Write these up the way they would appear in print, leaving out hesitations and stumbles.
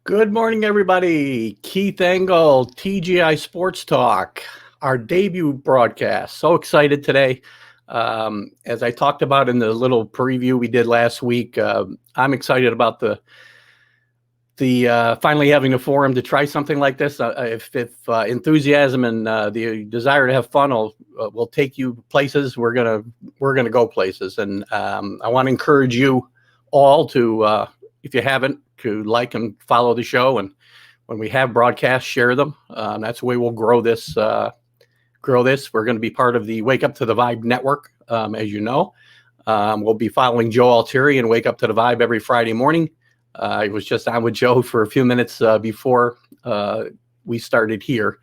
Good morning, everybody. Keith Engel, TGI Sports Talk, our debut broadcast. So excited today. As I talked about in the little preview we did last week, I'm excited about the finally having a forum to try something like this. If enthusiasm and the desire to have fun will take you places, we're gonna go places. And I want to encourage you all to, if you haven't, to like and follow the show. And when we have broadcasts, share them. That's the way we'll grow this. We're going to be part of the Wake Up to the Vibe network, as you know. We'll be following Joe Altieri and Wake Up to the Vibe every Friday morning. I was just on with Joe for a few minutes before we started here.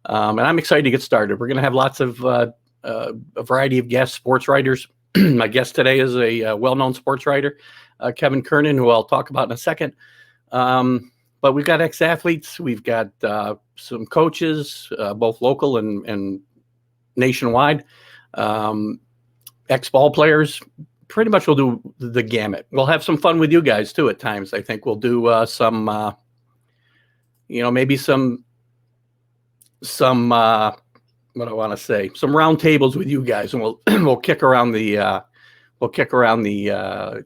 And I'm excited to get started. We're going to have lots of a variety of guests, sports writers. My guest today is a well-known sports writer, Kevin Kernan, who I'll talk about in a second. But we've got ex-athletes. We've got some coaches, both local and nationwide, ex-ball players. Pretty much we'll do the gamut. We'll have some fun with you guys, too, at times. I think we'll do some, maybe some what I want to say, some round tables with you guys, and we'll kick around the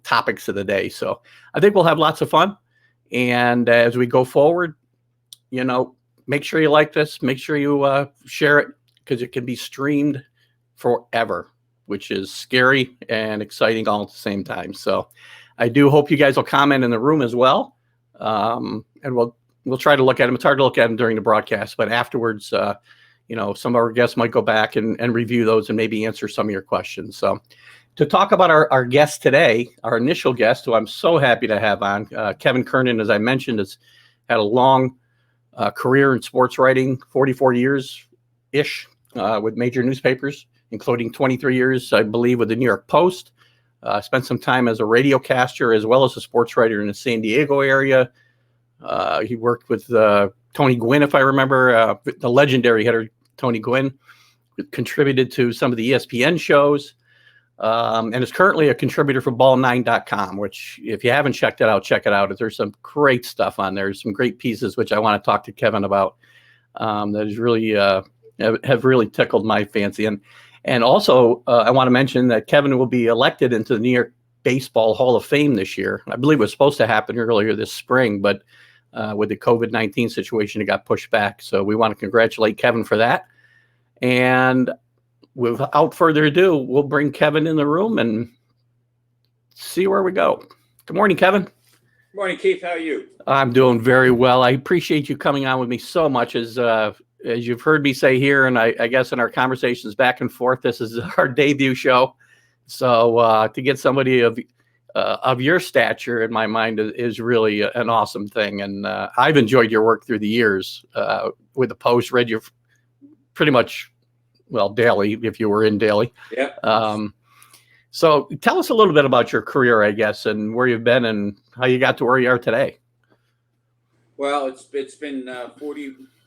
topics of the day. So I think we'll have lots of fun. And as we go forward, make sure you like this, make sure you share it, because it can be streamed forever, which is scary and exciting all at the same time. So I do hope you guys will comment in the room as well. And we'll try to look at them. It's hard to look at them during the broadcast, but afterwards, some of our guests might go back and review those and maybe answer some of your questions. So to talk about our guest today, our initial guest, who I'm so happy to have on, Kevin Kernan, as I mentioned, has had a long career in sports writing, 44 years-ish with major newspapers, including 23 years, I believe, with the New York Post. Spent some time as a radiocaster as well as a sports writer in the San Diego area. He worked with Tony Gwynn, if I remember, the legendary hitter Tony Gwynn, contributed to some of the ESPN shows. And is currently a contributor for ball9.com, which if you haven't checked it out, check it out. There's some great stuff on there, some great pieces, which I want to talk to Kevin about, that is really have really tickled my fancy. And also I want to mention that Kevin will be elected into the New York Baseball Hall of Fame this year. I believe it was supposed to happen earlier this spring, but with the COVID-19 situation, it got pushed back. So we want to congratulate Kevin for that. And without further ado, we'll bring Kevin in the room and see where we go. Good morning, Kevin. Good morning, Keith. How are you? I'm doing very well. I appreciate you coming on with me so much. As you've heard me say here, and I guess in our conversations back and forth, this is our debut show. So to get somebody of your stature, in my mind, is really an awesome thing. And I've enjoyed your work through the years with the Post. Read you pretty much, well, daily, if you were in daily. Yeah. So tell us a little bit about your career, I guess, and where you've been and how you got to where you are today. Well, it's been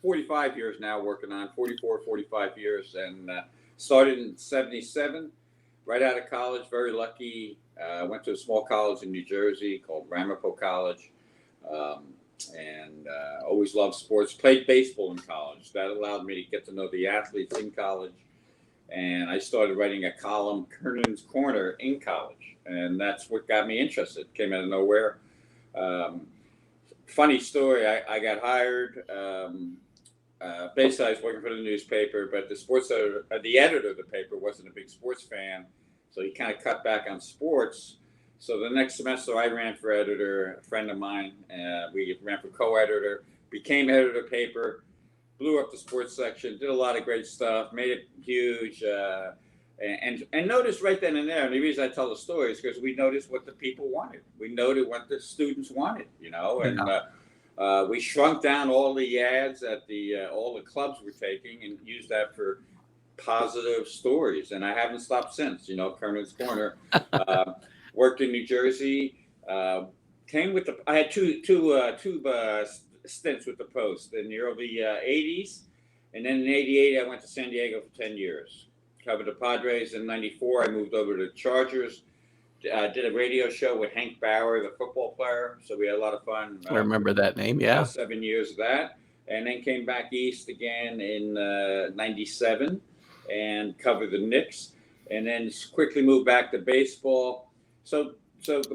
45 years now working on 45 years, and started in 77, right out of college. Very lucky. Went to a small college in New Jersey called Ramapo College. And always loved sports. Played baseball in college. That allowed me to get to know the athletes in college. And I started writing a column, Kernan's Corner, in college. And that's what got me interested. Came out of nowhere. Funny story, I got hired. Basically, I was working for the newspaper, but the editor of the paper wasn't a big sports fan. So he kind of cut back on sports. So the next semester I ran for editor, a friend of mine, we ran for co-editor, became editor of the paper, blew up the sports section, did a lot of great stuff, made it huge, and noticed right then and there, and the reason I tell the story is because we noticed what the people wanted. We noted what the students wanted, and we shrunk down all the ads that all the clubs were taking and used that for positive stories, and I haven't stopped since, Kernan's Corner. Worked in New Jersey. Came with I had two stints with the Post in the early 80s, and then in '88 I went to San Diego for 10 years. Covered the Padres in '94. I moved over to the Chargers. did a radio show with Hank Bauer, the football player. So we had a lot of fun. I remember that name. Yeah. About 7 years of that. And then came back east again in 97 and covered the Knicks. And then quickly moved back to baseball. So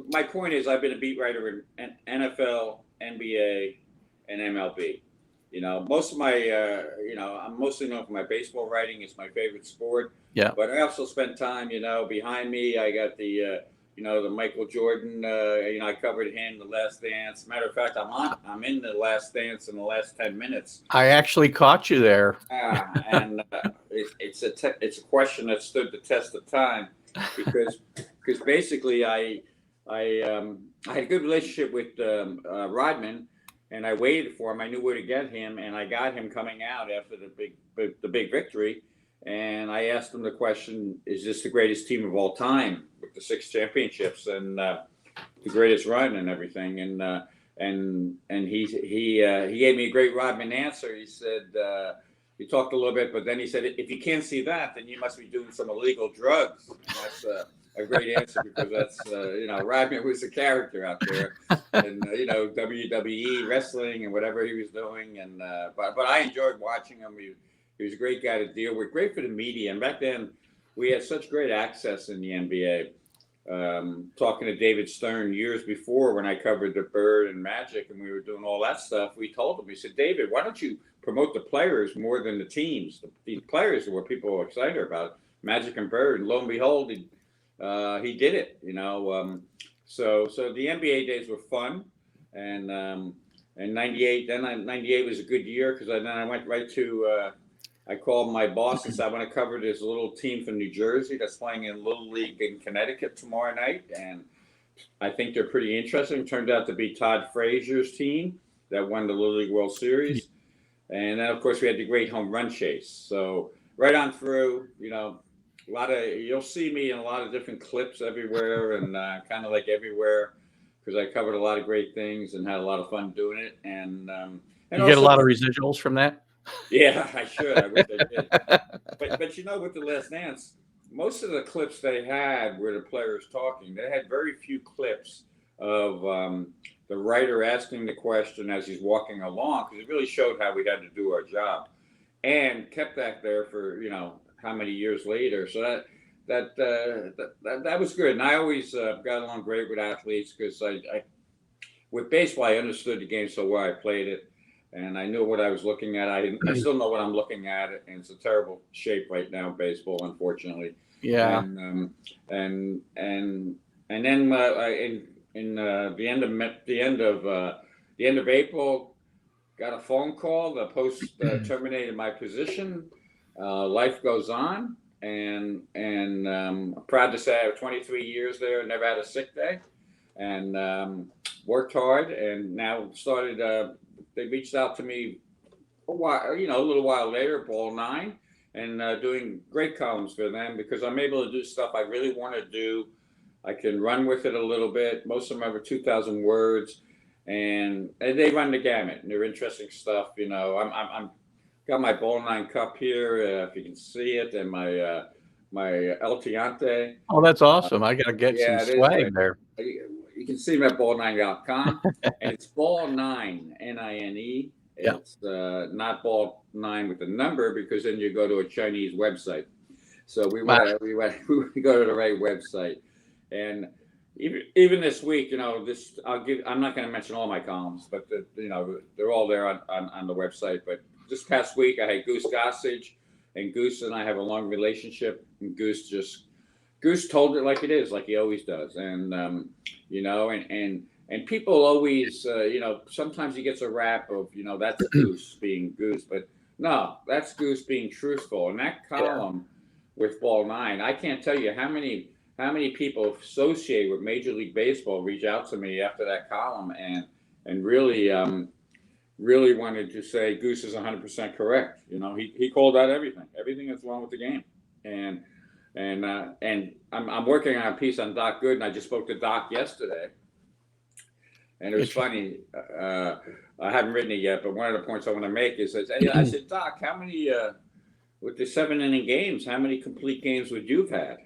my point is, I've been a beat writer in NFL, NBA, and MLB. Most of my, I'm mostly known for my baseball writing. It's my favorite sport. Yeah. But I also spent time, behind me. I got the Michael Jordan. I covered him, The Last Dance. Matter of fact, I'm in The Last Dance in the last 10 minutes. I actually caught you there. And it's a question that stood the test of time because basically I had a good relationship with Rodman. And I waited for him. I knew where to get him, and I got him coming out after the big victory. And I asked him the question: is this the greatest team of all time with the 6 championships and the greatest run and everything? And he gave me a great Rodman answer. He said he talked a little bit, but then he said, if you can't see that, then you must be doing some illegal drugs. And that's a great answer because that's Rodman was a character out there, and WWE wrestling and whatever he was doing, and but I enjoyed watching him. He was a great guy to deal with, great for the media, and back then we had such great access in the NBA. Talking to David Stern years before when I covered the Bird and Magic and we were doing all that stuff, we told him, we said, David, why don't you promote the players more than the teams? The players are what people are excited about, Magic and Bird, and lo and behold, he did it, So the NBA days were fun, and 98. Then 98 was a good year because then I went right to. I called my boss and said I want to cover this little team from New Jersey that's playing in Little League in Connecticut tomorrow night, and I think they're pretty interesting. It turned out to be Todd Frazier's team that won the Little League World Series, and then of course we had the great home run chase. So right on through, you'll see me in a lot of different clips everywhere and kind of like everywhere because I covered a lot of great things and had a lot of fun doing it. And you get a lot of residuals from that? Yeah, I should. I wish I did. But with The Last Dance, most of the clips they had were the players talking. They had very few clips of the writer asking the question as he's walking along because it really showed how we had to do our job and kept that there for, how many years later. So that was good. And I always got along great with athletes because with baseball, I understood the game so well. I played it and I knew what I was looking at. I still know what I'm looking at, and it's a terrible shape right now, baseball, unfortunately. Yeah. And then in the end of April, got a phone call. The Post terminated my position. Life goes on, and I'm proud to say I have 23 years there, never had a sick day, and worked hard, and now started. They reached out to me a little while later, Ball 9, and doing great columns for them because I'm able to do stuff I really want to do. I can run with it a little bit. Most of them are over 2,000 words, and they run the gamut. And they're interesting stuff. I'm got my Ball 9 cup here, if you can see it, and my El Tiante. Oh, that's awesome! I gotta get some swag there. You can see them at ball9.com, and it's Ball 9, Nine. It's not Ball 9 with the number because then you go to a Chinese website. So we go to the right website, and even this week, I'm not going to mention all my columns, but they're all there on the website. But this past week, I had Goose Gossage, and Goose and I have a long relationship, and Goose told it like it is, like he always does, and and people always, sometimes he gets a rap of, that's Goose being Goose, but no, that's Goose being truthful. And that column with Ball 9, I can't tell you how many people associated with Major League Baseball reach out to me after that column and really wanted to say Goose is 100% correct. He called out everything that's wrong with the game, and I'm working on a piece on Doc Gooden. I just spoke to Doc yesterday, and it was funny. I haven't written it yet, but one of the points I want to make is that I said, Doc, how many with the 7-inning games, how many complete games would you have had?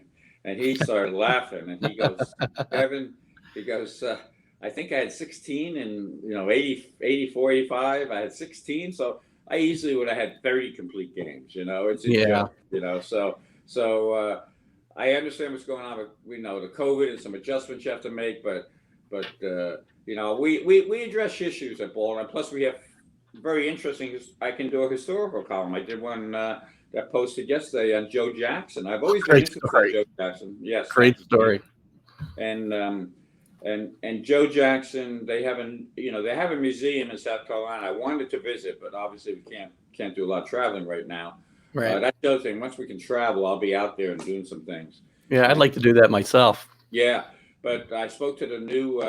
And he started laughing, and he goes, Kevin, he goes, I think I had 16 in, 80, 84, 85. I had 16. So I easily would have had 30 complete games, it's a Yeah. joke, so I understand what's going on with, the COVID and some adjustments you have to make, but we address issues at Ball, and plus we have very interesting. I can do a historical column. I did one that posted yesterday on Joe Jackson. I've always been Great interested in story. Joe Jackson. Yes, Great story. and Joe Jackson, they have a museum in South Carolina. I wanted to visit, but obviously we can't do a lot of traveling right now. Right. That's the other thing. Once we can travel, I'll be out there and doing some things. Yeah, I'd like to do that myself. Yeah, but I spoke to the new.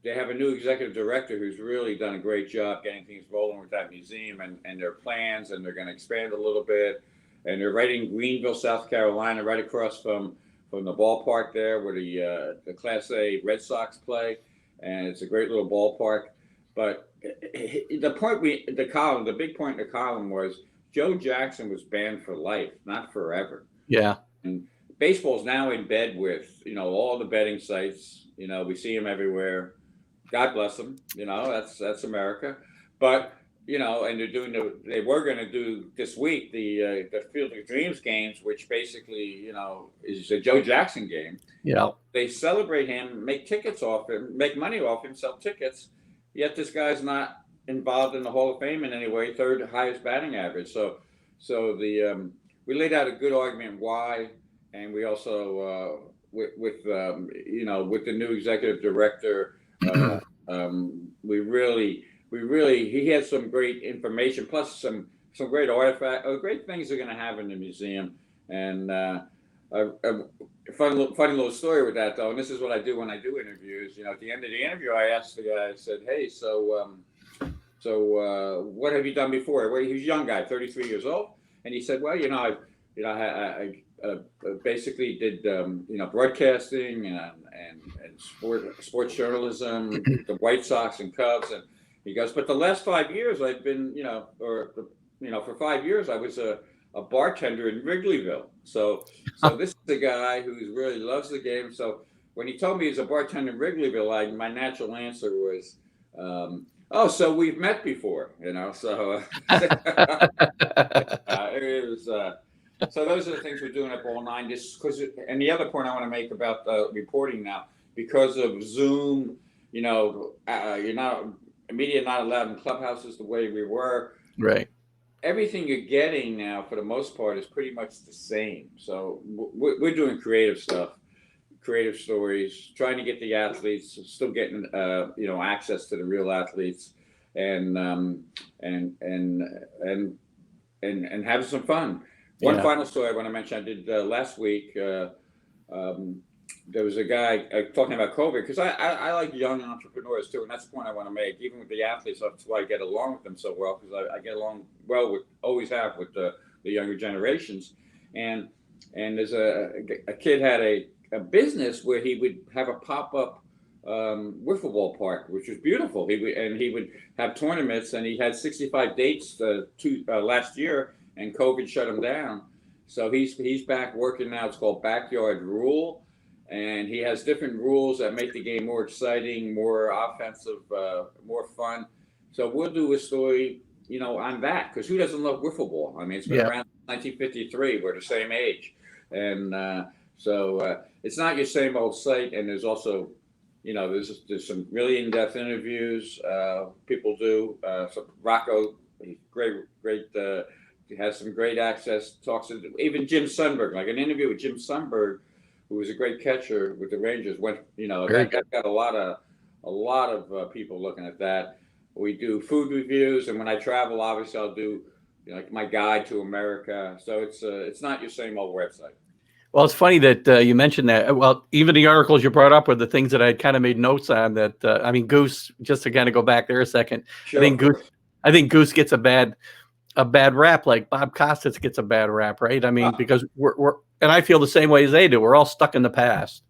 They have a new executive director who's really done a great job getting things rolling with that museum and their plans, and they're going to expand a little bit. And they're right in Greenville, South Carolina, right across from the ballpark there where the Class A Red Sox play, and it's a great little ballpark. But the big point in the column was Joe Jackson was banned for life, not forever. Yeah. And baseball's now in bed with all the betting sites. We see them everywhere. God bless them. That's America. But and they were going to do this week the Field of Dreams games, which basically is a Joe Jackson game. Yeah. They celebrate him, make tickets off him, make money off him, sell tickets. Yet this guy's not involved in the Hall of Fame in any way. Third highest batting average. So we laid out a good argument why, and we also with the new executive director, he had some great information, plus some great great things they're going to have in the museum. And a funny little story with that, though, and this is what I do when I do interviews. At the end of the interview, I asked the guy, I said, "Hey, so what have you done before?" Well, he was a young guy, 33 years old, and he said, "Well, I basically did broadcasting and sports journalism, the White Sox and Cubs." And he goes, "But the last 5 years I've been for 5 years I was a bartender in Wrigleyville." So this is the guy who really loves the game. So when he told me he's a bartender in Wrigleyville, my natural answer was, "Oh, so we've met before," So it was. So those are the things we're doing at Ball 9. And the other point I want to make about reporting now, because of Zoom, media not allowed in clubhouses the way we were. Right. Everything you're getting now, for the most part, is pretty much the same. So we're doing creative stuff, creative stories, trying to get the athletes, still getting access to the real athletes, and having some fun. One final story I want to mention. I did last week. There was a guy talking about COVID, because I like young entrepreneurs too, and that's the point I want to make. Even with the athletes, that's why I get along with them so well, because I get along well always have with the younger generations. And there's a kid had a business where he would have a pop-up wiffle ball park, which was beautiful. He would have tournaments, and he had 65 dates last year, and COVID shut him down. So he's back working now. It's called Backyard Rule. And he has different rules that make the game more exciting, more offensive, more fun. So we'll do a story, on that, because who doesn't love wiffle ball? I mean, it's been around 1953. We're the same age. And so it's not your same old site. And there's also, there's some really in-depth interviews people do. So Rocco, he's great. He has some great access, talks to even Jim Sundberg, like an interview with Jim Sundberg, who was a great catcher with the Rangers. That got a lot of people looking at that. We do food reviews, and when I travel, obviously I'll do like my guide to America. So it's not your same old website. Well, it's funny that you mentioned that. Well, even the articles you brought up were the things that I kind of made notes on. That Goose. Just to kind of go back there a second, Sure, I think Goose gets a bad rap, like Bob Costas gets a bad rap, right? I mean, because we're and I feel the same way as they do. We're all stuck in the past.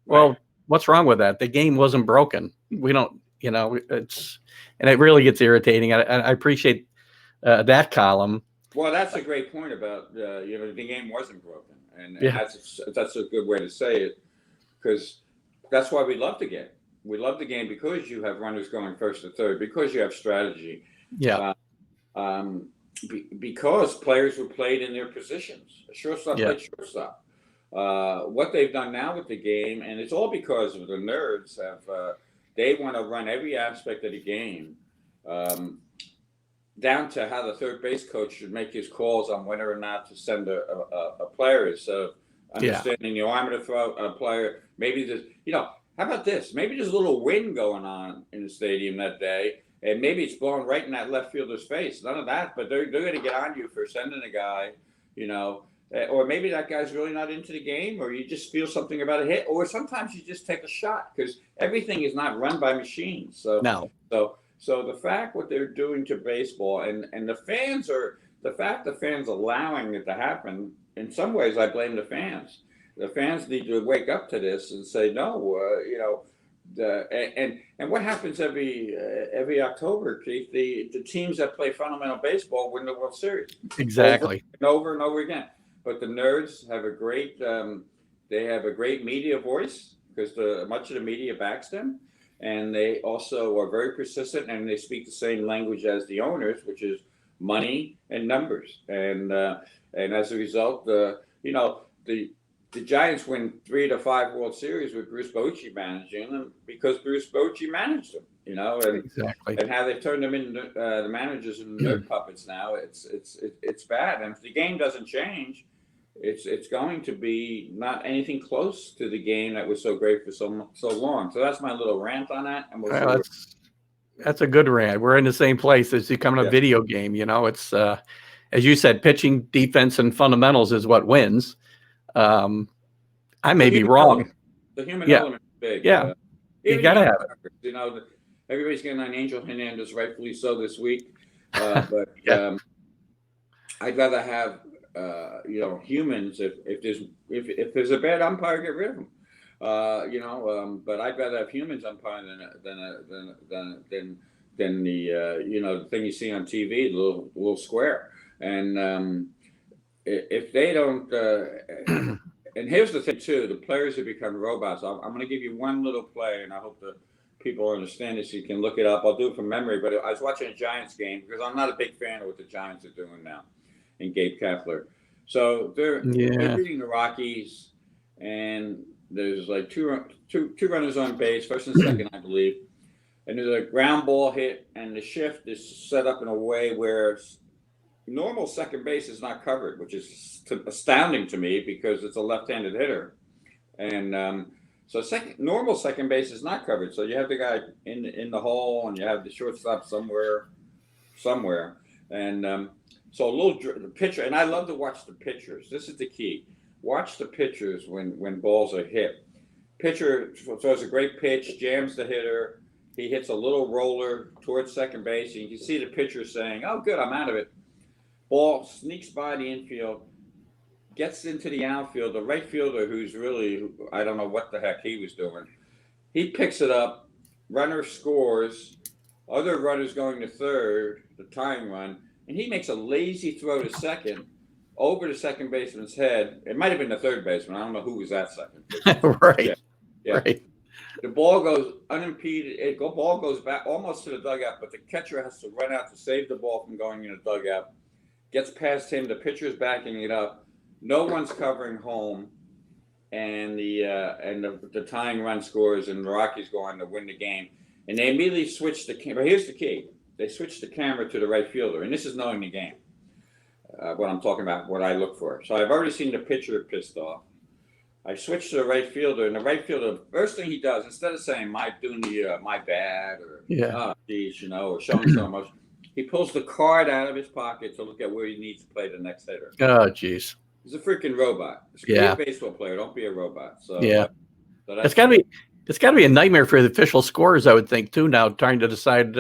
Well, right. What's wrong with that? The game wasn't broken. We don't, and it really gets irritating. I appreciate that column. Well, that's a great point about the game wasn't broken, and Yeah. that's a good way to say it, because that's why we love the game. We love the game because you have runners going first to third, because you have strategy, Yeah. because players were played in their positions. A shortstop Yeah. played shortstop. What they've done now with the game, and it's all because of the nerds they want to run every aspect of the game, down to how the third base coach should make his calls on whether or not to send a player. So understanding the arm to throw a player, maybe there's, how about this? Maybe there's a little wind going on in the stadium that day, and maybe it's blowing right in that left fielder's face. None of that, but they're going to get on you for sending a guy, or maybe that guy's really not into the game, or you just feel something about a hit, or sometimes you just take a shot, because everything is not run by machines. So the fact what they're doing to baseball, and the fact the fans allowing it to happen, in some ways I blame the fans. The fans need to wake up to this and say no. And what happens every October, Keith? The teams that play fundamental baseball win the World Series. Exactly. Over and over again. But the nerds have a great media voice, because much of the media backs them. And they also are very persistent, and they speak the same language as the owners, which is money and numbers. And as a result, the Giants win 3 to 5 World Series with Bruce Bochy managing them, because Bruce Bochy managed them. Exactly. And how they've turned them into the managers and nerd puppets now. It's bad. And if the game doesn't change, it's going to be not anything close to the game that was so great for so long. So that's my little rant on that. And that's a good rant. We're in the same place. It's becoming a video game. It's as you said, pitching, defense, and fundamentals is what wins. I may be wrong. The human element is big. Yeah, you gotta have it. Everybody's getting on Angel Hernandez, rightfully so, this week. But I'd rather have humans. If there's a bad umpire, get rid of them. But I'd rather have humans umpiring than the thing you see on TV, the little square. And if they don't, and here's the thing too, the players have become robots. I'm going to give you one little play, and I hope the people understand this. You can look it up. I'll do it from memory, but I was watching a Giants game, because I'm not a big fan of what the Giants are doing now, and Gabe Kapler. So they're beating the Rockies, and there's like two runners on base, first and second, I believe. And there's a ground ball hit, and the shift is set up in a way where normal second base is not covered, which is astounding to me, because it's a left-handed hitter. And so normal second base is not covered. So you have the guy in the hole, and you have the shortstop somewhere. And so the pitcher, and I love to watch the pitchers. This is the key. Watch the pitchers when balls are hit. Pitcher throws a great pitch, jams the hitter. He hits a little roller towards second base, and you can see the pitcher saying, "Oh, good, I'm out of it." Ball sneaks by the infield, gets into the outfield. The right fielder, who's really, I don't know what the heck he was doing, he picks it up. Runner scores. Other runners going to third, the tying run, and he makes a lazy throw to second, over the second baseman's head. It might have been the third baseman. I don't know who was at second. Right. Yeah. Right. The ball goes unimpeded. Ball goes back almost to the dugout, but the catcher has to run out to save the ball from going in the dugout. Gets past him. The pitcher's backing it up. No one's covering home, and the tying run scores, and the Rockies go on to win the game. And they immediately switch the camera. Here's the key: they switch the camera to the right fielder, and this is knowing the game. What I'm talking about, what I look for. So I've already seen the pitcher pissed off. I switch to the right fielder, and the right fielder, the first thing he does, instead of saying my bad, or geez, or showing so much, he pulls the card out of his pocket to look at where he needs to play the next hitter. Oh, geez. He's a freaking robot. He's a baseball player. Don't be a robot. So so it's got to be a nightmare for the official scorers, I would think, too. Now trying to decide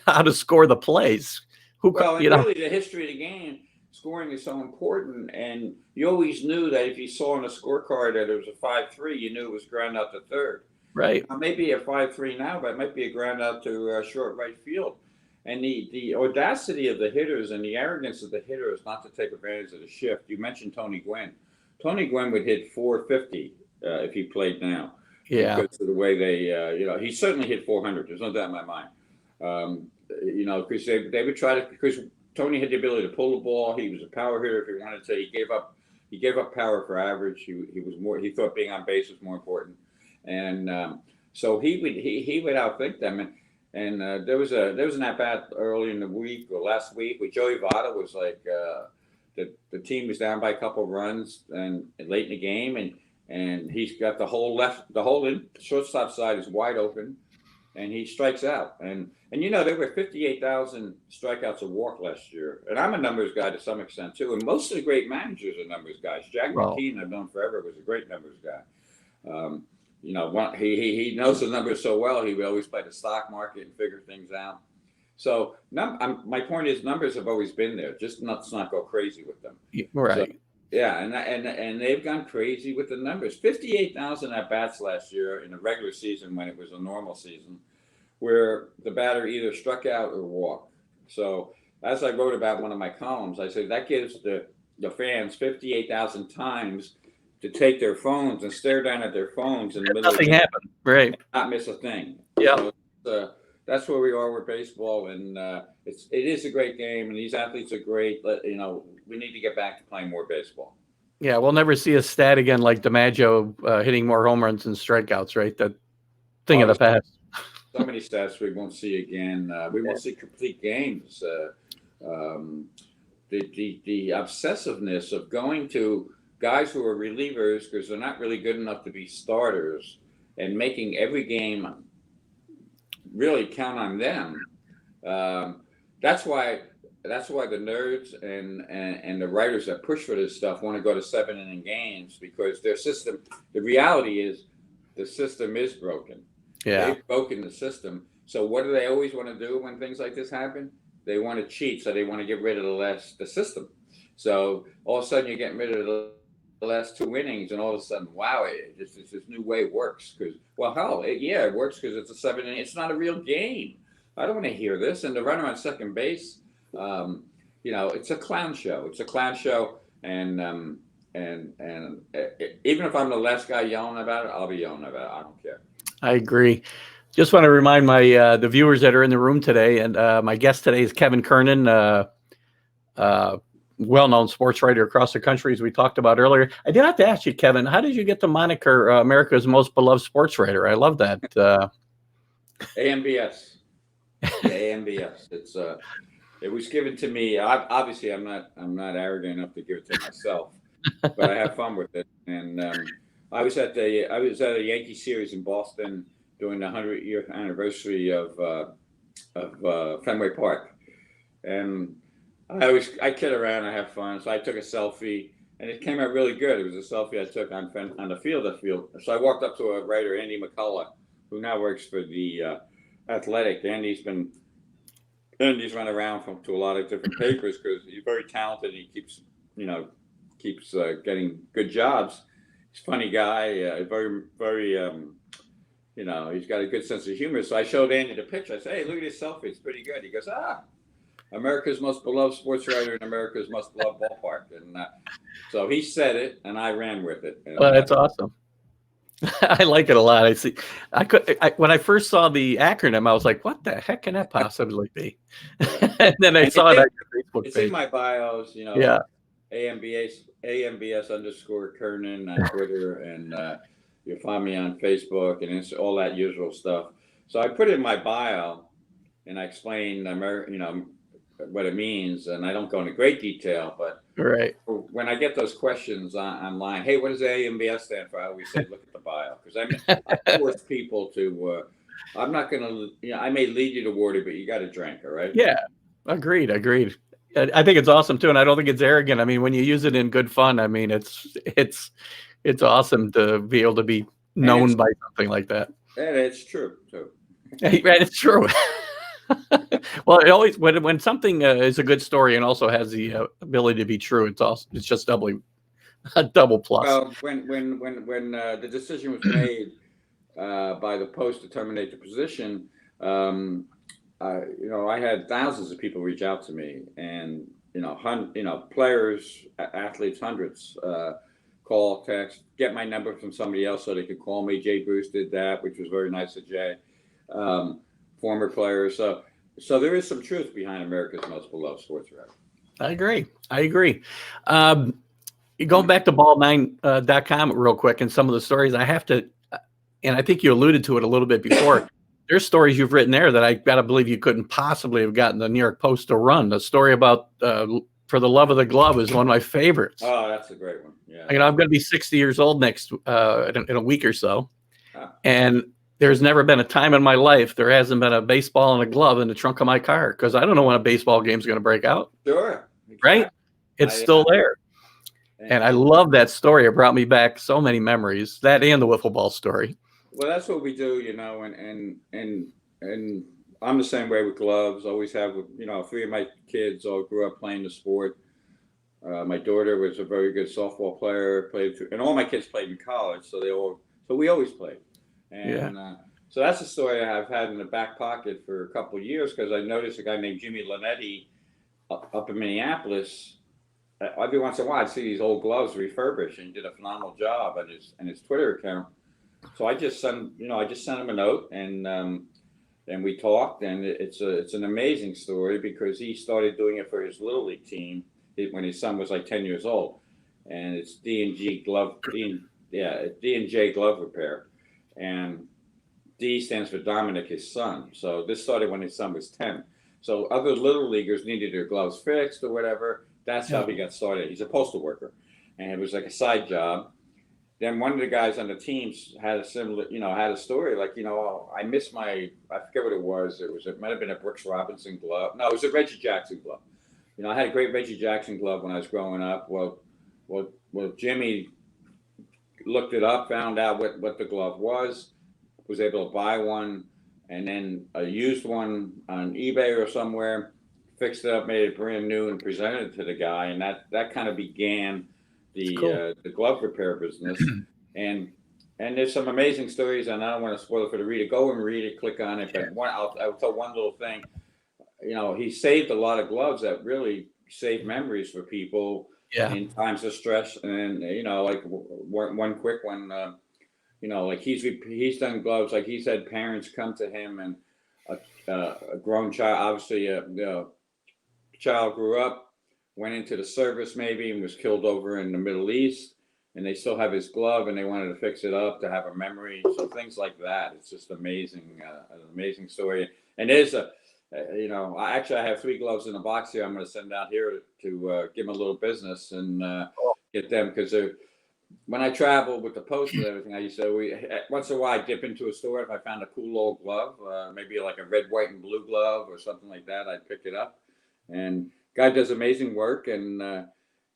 how to score the plays. Really, the history of the game, scoring is so important, and you always knew that if you saw on a scorecard that it was a 5-3, you knew it was ground out to third. Right. Now, maybe a 5-3 now, but it might be a ground out to short right field. And the audacity of the hitters and the arrogance of the hitters not to take advantage of the shift. You mentioned Tony Gwynn. Tony Gwynn would hit 450 if he played now, Yeah. because of the way they, he certainly hit 400. There's no doubt in my mind. Because they would try to, because Tony had the ability to pull the ball. He was a power hitter if he wanted to. He gave up power for average. He was more. He thought being on base was more important, and so he would outthink them. And there was an at bat early in the week or last week where Joey Votto was like, the team was down by a couple of runs and late in the game, and he's got the whole shortstop side is wide open, and he strikes out. And there were 58,000 strikeouts a walk last year. And I'm a numbers guy to some extent too. And most of the great managers are numbers guys. Jack McKeon, I've known forever, was a great numbers guy. He knows the numbers so well. He would always play the stock market and figure things out. So my point is, numbers have always been there. Just let's not go crazy with them. Right. So, yeah, and they've gone crazy with the numbers. 58,000 at bats last year in the regular season when it was a normal season, where the batter either struck out or walked. So as I wrote about one of my columns, I said that gives the fans 58,000 times to take their phones and stare down at their phones in the middle. Nothing happened, right? Not miss a thing. Yeah. So, that's where we are with baseball, and it is a great game, and these athletes are great. We need to get back to playing more baseball. Yeah, we'll never see a stat again like DiMaggio hitting more home runs than strikeouts, right? That thing of the past. So many stats we won't see again. We won't see complete games. The obsessiveness of going to guys who are relievers because they're not really good enough to be starters, and making every game really count on them. That's why the nerds and the writers that push for this stuff want to go to 7-inning games, because their system. The reality is the system is broken. Yeah, they've broken the system. So what do they always want to do when things like this happen? They want to cheat, so they want to get rid of the system. So all of a sudden you're getting rid of the last 2 innings, and all of a sudden, wow, it's this new way it works. Because, it works because it's a 7-inning. It's not a real game. I don't want to hear this. And the runner on second base, it's a clown show. It's a clown show, and even if I'm the last guy yelling about it, I'll be yelling about it. I don't care. I agree. Just want to remind the viewers that are in the room today, and my guest today is Kevin Kernan, well-known sports writer across the country, as we talked about earlier. I did have to ask you, Kevin, how did you get the moniker America's Most Beloved Sports Writer? I love that. AMBS. AMBS. It was given to me. Obviously, I'm not arrogant enough to give it to myself, but I have fun with it. And I was at a Yankee series in Boston during the 100-year anniversary of Fenway Park, and I kid around, I have fun. So I took a selfie, and it came out really good. It was a selfie I took on the field. So I walked up to a writer, Andy McCullough, who now works for the Athletic. Andy's run around to a lot of different papers because he's very talented. And he keeps getting good jobs. He's a funny guy, very, very, he's got a good sense of humor. So I showed Andy the picture. I said, "Hey, look at this selfie. It's pretty good." He goes, America's Most Beloved Sports Writer in America's Most Beloved Ballpark. And so he said it, and I ran with it. Well, that's awesome. I like it a lot. When I first saw the acronym, I was like, "What the heck can that possibly be?" And then I saw it on your Facebook page. It's in my bios, Yeah. AMBS _ Kernan on Twitter, and you'll find me on Facebook, and it's all that usual stuff. So I put it in my bio, and I explain what it means, and I don't go into great detail, but right. When I get those questions online, hey, what does AMBS stand for? I always say, look at the bio, because I force people to. I'm not going to. I may lead you to water, but you got to drink. All right. Yeah. Agreed. I think it's awesome too, and I don't think it's arrogant. I mean, when you use it in good fun, I mean, it's awesome to be able to be known by something like that. And it's true too. Right, it's true. Well, it always when something is a good story and also has the ability to be true, it's just a double plus. Well, when the decision was made by the Post to terminate the position, I had thousands of people reach out to me, and players, athletes, hundreds call, text, get my number from somebody else so they could call me. Jay Bruce did that, which was very nice of Jay. Former players. So there is some truth behind America's most beloved sports writer. I agree. Going back to ball9.com real quick and some of the stories I have to, and I think you alluded to it a little bit before. There's stories you've written there that I got to believe you couldn't possibly have gotten the New York Post to run. The story about For the Love of the Glove is one of my favorites. Oh, that's a great one. Yeah. I'm going to be 60 years old next in a week or so. And there's never been a time in my life there hasn't been a baseball and a glove in the trunk of my car because I don't know when a baseball game's going to break out. Sure. Exactly. Right? It's still there. And I love that story. It brought me back so many memories, that and the wiffle ball story. Well, that's what we do, and I'm the same way with gloves. Always have, 3 of my kids all grew up playing the sport. My daughter was a very good softball player, and all my kids played in college, so we always played. And so that's a story I've had in the back pocket for a couple of years because I noticed a guy named Jimmy Linetti up in Minneapolis. Every once in a while, I'd see these old gloves refurbished, and he did a phenomenal job on his Twitter account. So I just sent him a note, and we talked, and it's an amazing story because he started doing it for his little league team when his son was like 10 years old, and it's D&J Glove Repair, and D stands for Dominic, his son. So this started when his son was 10. So other little leaguers needed their gloves fixed or whatever. That's how he got started. He's a postal worker, and it was like a side job. Then one of the guys on the teams had a similar, had a story like, I miss I forget what it was. It might have been a Brooks Robinson glove. No, it was a Reggie Jackson glove. I had a great Reggie Jackson glove when I was growing up. Well, Jimmy looked it up, found out what the glove was able to buy one, and then a used one on eBay or somewhere, fixed it up, made it brand new, and presented it to the guy, and that kind of began the glove repair business. And there's some amazing stories, and I don't want to spoil it for the reader. Go and read it, click on it. But I'll tell one little thing. He saved a lot of gloves that really saved memories for people in times of stress. And like one quick one, like he's done gloves. Like he's had parents come to him, and a grown child, obviously, child grew up, went into the service maybe, and was killed over in the Middle East, and they still have his glove, and they wanted to fix it up to have a memory. So things like that. It's just amazing, an amazing story. And there's I have 3 gloves in a box here. I'm going to send out here to give them a little business and get them, because when I travel with the post and everything, I used to once in a while I dip into a store. If I found a cool old glove, maybe like a red, white, and blue glove or something like that, I'd pick it up. And guy does amazing work, and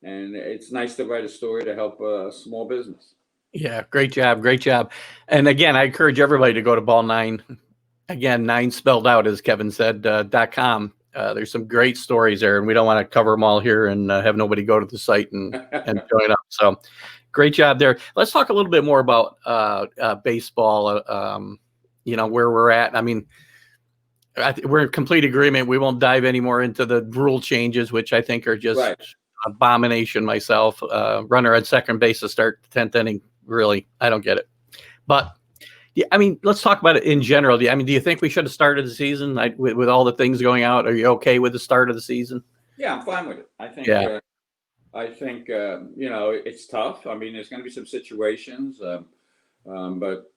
it's nice to write a story to help a small business. Yeah, great job. And again, I encourage everybody to go to Ball9. Again, 9 spelled out, as Kevin said, .com. There's some great stories there, and we don't want to cover them all here and have nobody go to the site and join up. So great job there. Let's talk a little bit more about baseball, where we're at. I mean, we're in complete agreement. We won't dive any more into the rule changes, which I think are just abomination myself. Runner at second base to start the 10th inning. Really, I don't get it. But yeah, I mean, let's talk about it in general. Do you think we should have started the season with all the things going out? Are you okay with the start of the season? Yeah, I'm fine with it. I think it's tough. I mean, there's going to be some situations, but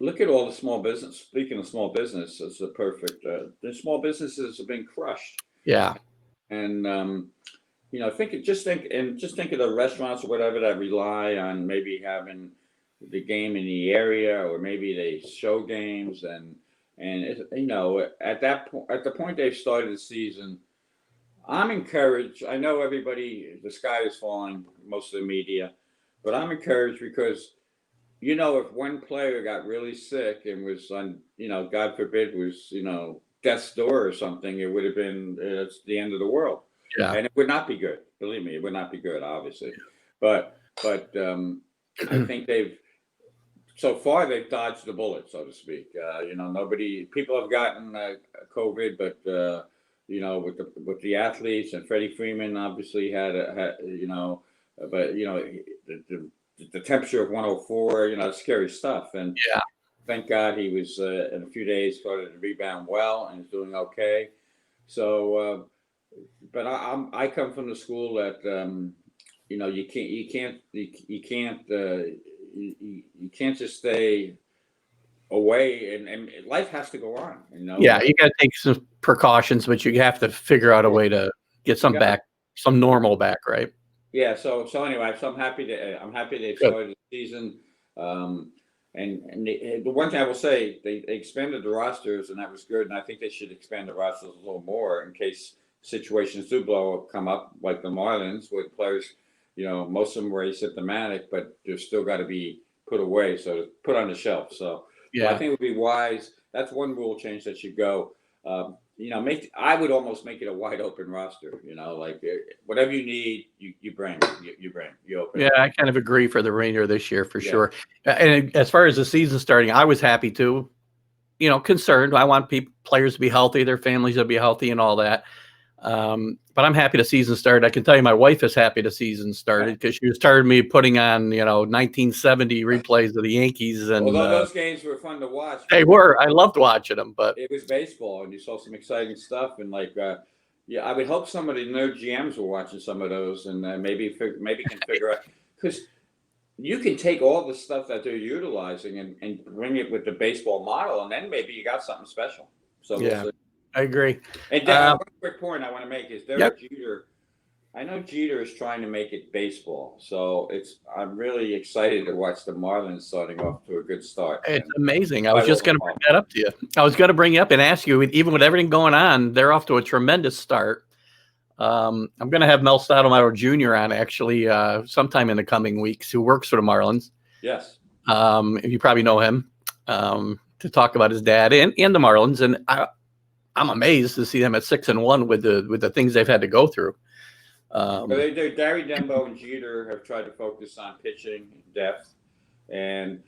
look at all the small business. Speaking of small business, it's a perfect. The small businesses have been crushed. Yeah, and think of the restaurants or whatever that rely on maybe having the game in the area, or maybe they show games, and at the point they've started the season, I'm encouraged. I know the sky is falling, most of the media, but I'm encouraged because if one player got really sick and was on, God forbid, was death's door or something, it would have been it's the end of the world. Yeah, and it would not be good. Believe me, it would not be good, obviously, but I think so far they've dodged the bullet, so to speak. People have gotten COVID, but with the athletes, and Freddie Freeman obviously had but the temperature of 104, it's scary stuff. And Yeah. thank God he was in a few days started to rebound well and is doing okay. So, but I come from the school that you can't just stay away, and life has to go on. Yeah, you got to take some precautions, but you have to figure out a way to get You some got back, some normal back, right? Yeah. So anyway, so I'm happy they've Good. started the season. And the one thing I will say, they expanded the rosters, and that was good. And I think they should expand the rosters a little more in case situations do come up, like the Marlins, with players. Most of them were asymptomatic, but they're still got to be put away, so put on the shelf. So I Yeah. think it would be wise. That's one rule change that should go. I would almost make it a wide open roster. Like whatever you need, you bring, you open. Yeah, I kind of agree for the Ranger this year for Yeah. sure. And as far as the season starting, I was happy too. Concerned. I want players to be healthy, their families to be healthy, and all that. But I'm happy the season started. I can tell you, my wife is happy the season started because she started me putting on 1970 replays of the Yankees, and Although those games were fun to watch, they were. I loved watching them, but it was baseball, and you saw some exciting stuff. And I would hope some of the new GMs were watching some of those, and maybe can figure out, because you can take all the stuff that they're utilizing and bring it with the baseball model, and then maybe you got something special. So yeah, we'll see. I agree. And one quick point I want to make is Derek Yep. Jeter. I know Jeter is trying to make it baseball, so I'm really excited to watch the Marlins starting off to a good start. It's amazing. I was just going to bring that up to you. I was going to bring you up and ask you, even with everything going on, they're off to a tremendous start. I'm going to have Mel Stottlemyre Jr. on actually sometime in the coming weeks, who works for the Marlins. Yes. You probably know him, to talk about his dad and the Marlins. And I'm amazed to see them at 6-1 with the things they've had to go through. Gary Dembo and Jeter have tried to focus on pitching depth, and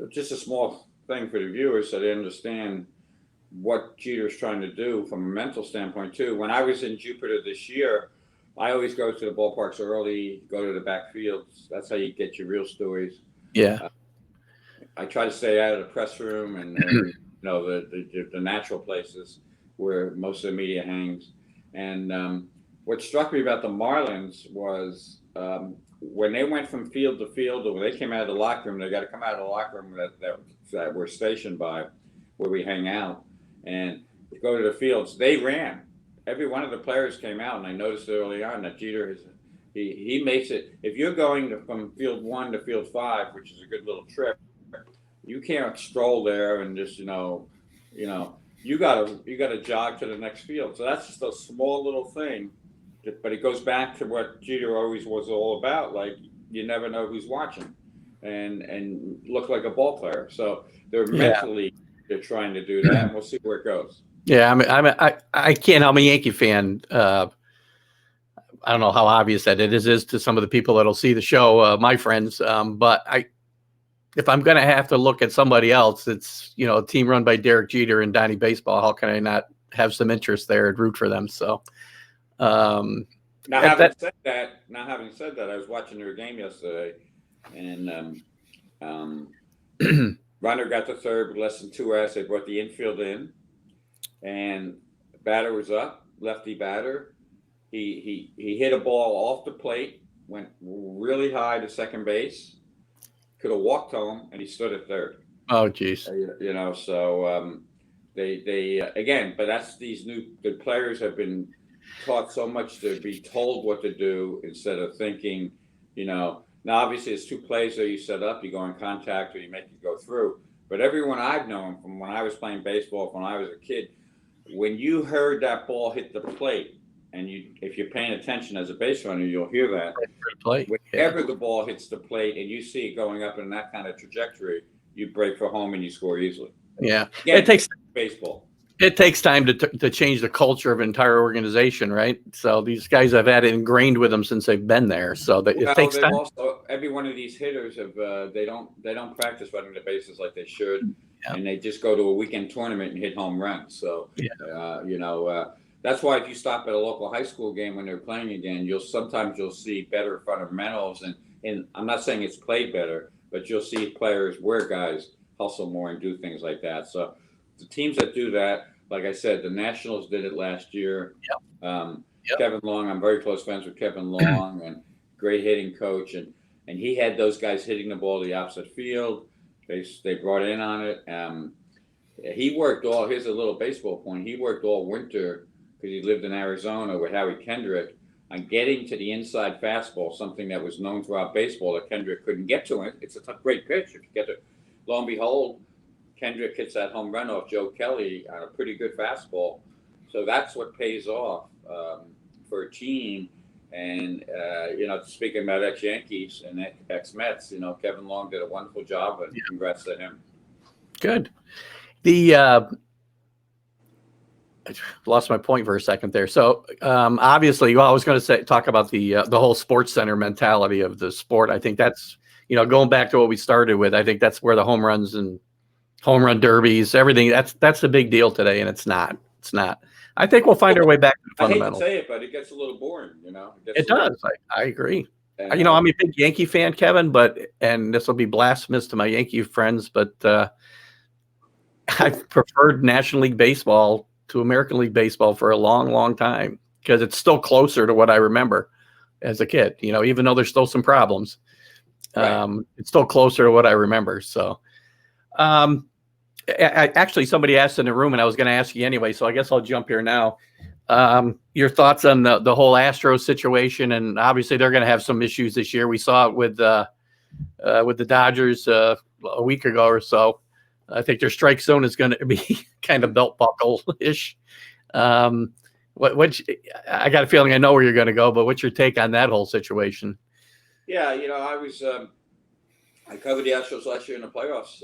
just a small thing for the viewers so they understand what Jeter's trying to do from a mental standpoint too. When I was in Jupiter this year, I always go to the ballparks early, go to the backfields. That's how you get your real stories. Yeah. I try to stay out of the press room and the natural places where most of the media hangs. And what struck me about the Marlins was when they went from field to field, or when they came out of the locker room, they got to come out of the locker room that we're stationed by, where we hang out, and go to the fields. They ran. Every one of the players came out, and I noticed early on that Jeter he makes it. If you're going from field 1 to field 5, which is a good little trip, you can't stroll there and just you gotta jog to the next field. So that's just a small little thing, but it goes back to what Jeter always was all about. Like, you never know who's watching, and look like a ball player. So they're mentally they're trying to do that, and we'll see where it goes. Yeah, I can't. I'm a Yankee fan. I don't know how obvious that it is to some of the people that'll see the show, my friends. But if I'm going to have to look at somebody else, it's a team run by Derek Jeter and Donnie Baseball. How can I not have some interest there and root for them? So, now having said that, I was watching their game yesterday, and runner got to third with less than 2 outs. They brought the infield in, and batter was up, lefty batter. He hit a ball off the plate, went really high to second base, could have walked home, and he stood at third. Oh, geez. So they again, but that's the players have been taught so much to be told what to do instead of thinking, Now, obviously, it's 2 plays that you set up. You go in contact or you make it go through. But everyone I've known from when I was playing baseball, when I was a kid, when you heard that ball hit the plate, and if you're paying attention as a base runner, you'll hear that. Whenever the ball hits the plate and you see it going up in that kind of trajectory, you break for home and you score easily. Yeah, again, it takes baseball. It takes time to change the culture of an entire organization, right? So these guys have had it ingrained with them since they've been there. So it takes time. Also, every one of these hitters have they don't practice running the bases like they should, and they just go to a weekend tournament and hit home runs. So That's why if you stop at a local high school game when they're playing again, sometimes you'll see better fundamentals, and I'm not saying it's played better, but you'll see players where guys hustle more and do things like that. So the teams that do that, like I said, the Nationals did it last year. Yep. Kevin Long, I'm very close friends with Kevin Long, and great hitting coach, and he had those guys hitting the ball to the opposite field. They brought in on it. He worked all. Here's a little baseball point. He worked all winter because he lived in Arizona with Harry Kendrick on getting to the inside fastball, something that was known throughout baseball that Kendrick couldn't get to. It. It's a great pitch if you get it. Lo and behold, Kendrick hits that home run off Joe Kelly on a pretty good fastball. So that's what pays off for a team. And, speaking about ex-Yankees and ex-Mets, Kevin Long did a wonderful job, and congrats to him. Good. I lost my point for a second there. So obviously, I was going to talk about the whole sports center mentality of the sport. I think that's, going back to what we started with, I think that's where the home runs and home run derbies, everything, that's a big deal today. And it's not. I think we'll find our way back to the fundamentals. I hate to say it, but it gets a little boring, It does. I agree. I'm a big Yankee fan, Kevin, and this will be blasphemous to my Yankee friends, but I've preferred National League Baseball to American League Baseball for a long, long time because it's still closer to what I remember as a kid. Even though there's still some problems, it's still closer to what I remember. So, actually, somebody asked in the room, and I was going to ask you anyway, so I guess I'll jump here now. Your thoughts on the whole Astros situation, and obviously they're going to have some issues this year. We saw it with the Dodgers a week ago or so. I think their strike zone is going to be kind of belt buckle-ish. I got a feeling I know where you're going to go, but what's your take on that whole situation? Yeah, I covered the Astros last year in the playoffs,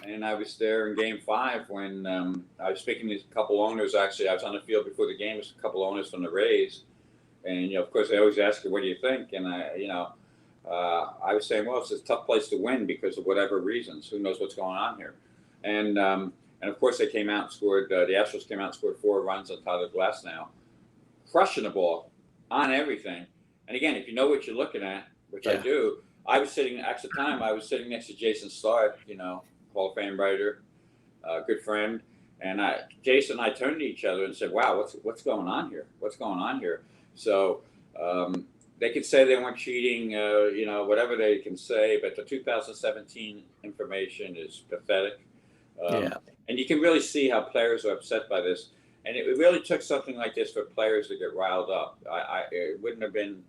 and I was there in Game 5 when I was speaking to a couple owners. Actually, I was on the field before the game. It was a couple owners from the Rays, and of course, they always ask you, "What do you think?" And I was saying, well, it's a tough place to win because of whatever reasons. Who knows what's going on here? And of course, they came out and scored. The Astros came out and scored 4 runs on Tyler Glasnow, crushing the ball on everything. And again, if you know what you're looking at, which I do, I was sitting next to Jason Stark, Hall of Fame writer, good friend, and Jason and I turned to each other and said, "Wow, what's going on here? What's going on here?" So. They could say they weren't cheating, whatever they can say, but the 2017 information is pathetic. And you can really see how players are upset by this. And it really took something like this for players to get riled up. It wouldn't have been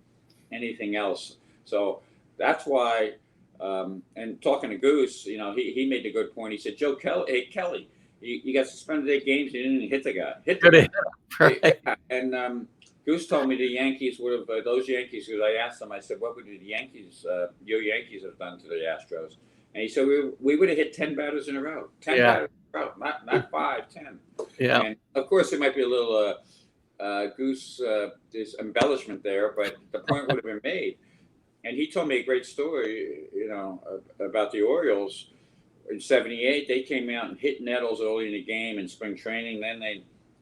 anything else. So that's why, and talking to Goose, he made a good point. He said, Kelly, you got suspended 8 games, you didn't even hit the guy. Right. And Goose told me the Yankees would have, those Yankees, because I asked them, I said, what would the Yankees, your Yankees have done to the Astros? And he said, we would have hit 10 batters in a row. 10 batters in a row, not 5, 10. Yeah. And of course, there might be a little Goose there's embellishment there, but the point would have been made. And he told me a great story, about the Orioles. In '78, they came out and hit Nettles early in the game in spring training. Then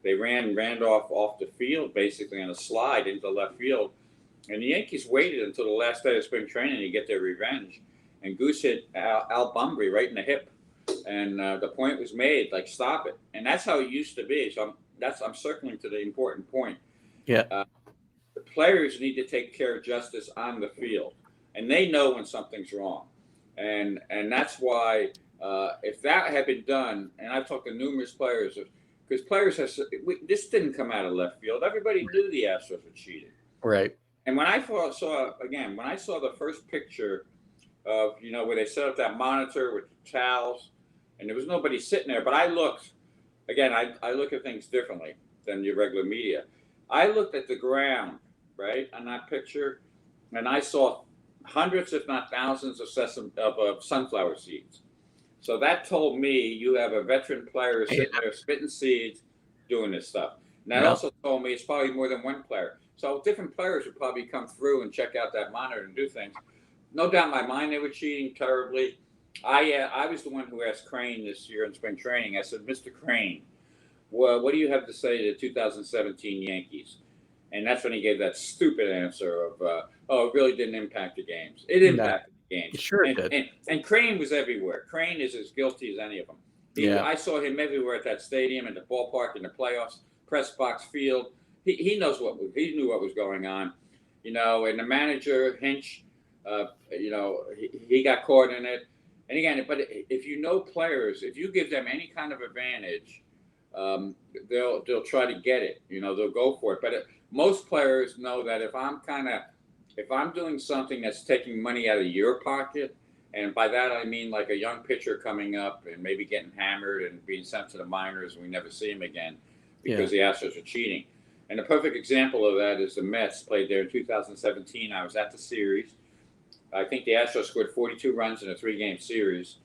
they ran Randolph off the field, basically on a slide into left field. And the Yankees waited until the last day of spring training to get their revenge. And Goose hit Al Bunbury right in the hip. And the point was made, like, stop it. And that's how it used to be. So I'm circling to the important point. Yeah. The players need to take care of justice on the field. And they know when something's wrong. And that's why if that had been done, and I've talked to numerous players, because players this didn't come out of left field. Everybody knew the Astros were cheating. Right. And when I saw the first picture of, where they set up that monitor with towels, and there was nobody sitting there, but I looked, again, I look at things differently than your regular media. I looked at the ground, right, on that picture, and I saw hundreds, if not thousands, of sunflower seeds. So that told me you have a veteran player sitting there spitting seeds, doing this stuff. And that also told me it's probably more than one player. So different players would probably come through and check out that monitor and do things. No doubt in my mind they were cheating terribly. I was the one who asked Crane this year in spring training. I said, Mr. Crane, well, what do you have to say to the 2017 Yankees? And that's when he gave that stupid answer of, oh, it really didn't impact the games. It No, impacted the games. sure it And, did. and, and Crane was everywhere. Crane is as guilty as any of them. Yeah. I saw him everywhere at that stadium, in the ballpark, in the playoffs, press box field. He he knew what was going on, and the manager, Hinch, he got caught in it. And again, but if you know players, if you give them any kind of advantage, they'll try to get it. They'll go for it. But most players know that if I'm doing something that's taking money out of your pocket, and by that I mean like a young pitcher coming up and maybe getting hammered and being sent to the minors, and we never see him again because the Astros are cheating. And a perfect example of that is the Mets played there in 2017. I was at the series. I think the Astros scored 42 runs in a 3-game series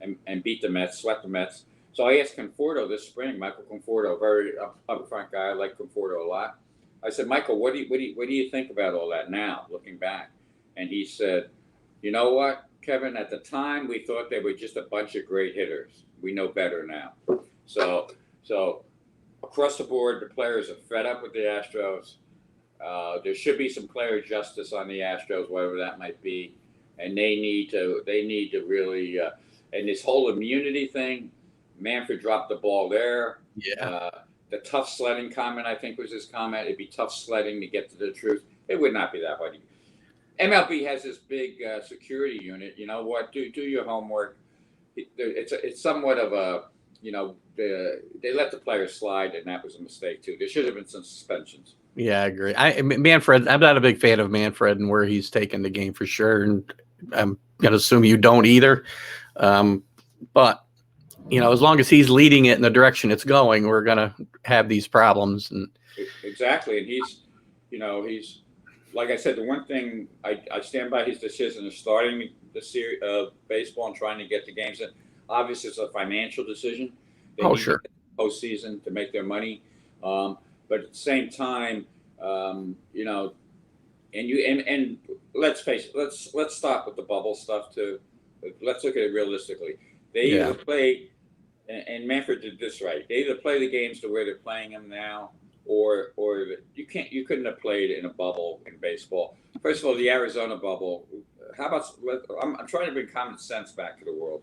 and beat the Mets, swept the Mets. So I asked Conforto this spring, Michael Conforto, very upfront guy. I like Conforto a lot. I said, Michael, what do you think about all that now, looking back? And he said, you know what, Kevin? At the time, we thought they were just a bunch of great hitters. We know better now. So across the board, the players are fed up with the Astros. There should be some player justice on the Astros, whatever that might be, and they need to really. And this whole immunity thing, Manfred dropped the ball there. Yeah. The tough sledding comment, I think, was his comment. It'd be tough sledding to get to the truth. It would not be that hard. MLB has this big security unit. You know what? Do your homework. It's somewhat of a, they let the players slide, and that was a mistake too. There should have been some suspensions. Yeah, I agree. Manfred, I'm not a big fan of Manfred and where he's taken the game for sure. And I'm going to assume you don't either. But, as long as he's leading it in the direction it's going, we're going to have these problems. And exactly. And he's, like I said, the one thing I stand by his decision of starting the series of baseball and trying to get the games in. Obviously, it's a financial decision. They need sure. Postseason to make their money. But at the same time, and let's face it, let's stop with the bubble stuff too. Let's look at it realistically. They either play, and Manfred did this right. They either play the games the way they're playing them now, or you couldn't have played in a bubble in baseball. First of all, the Arizona bubble. How about I'm trying to bring common sense back to the world.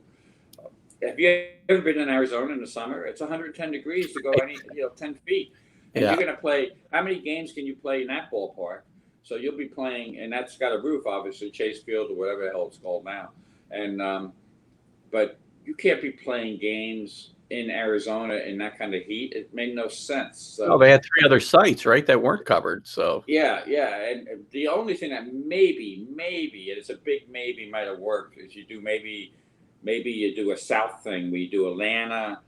Have you ever been in Arizona in the summer? It's 110 degrees to go 10 feet. And you're going to play, how many games can you play in that ballpark? So you'll be playing, and that's got a roof, obviously, Chase Field or whatever the hell it's called now. And but you can't be playing games in Arizona in that kind of heat. It made no sense. So, they had 3 other sites, right, that weren't covered. So yeah. And the only thing that maybe, and it's a big maybe, might have worked is you do maybe you do a South thing. We do Atlanta,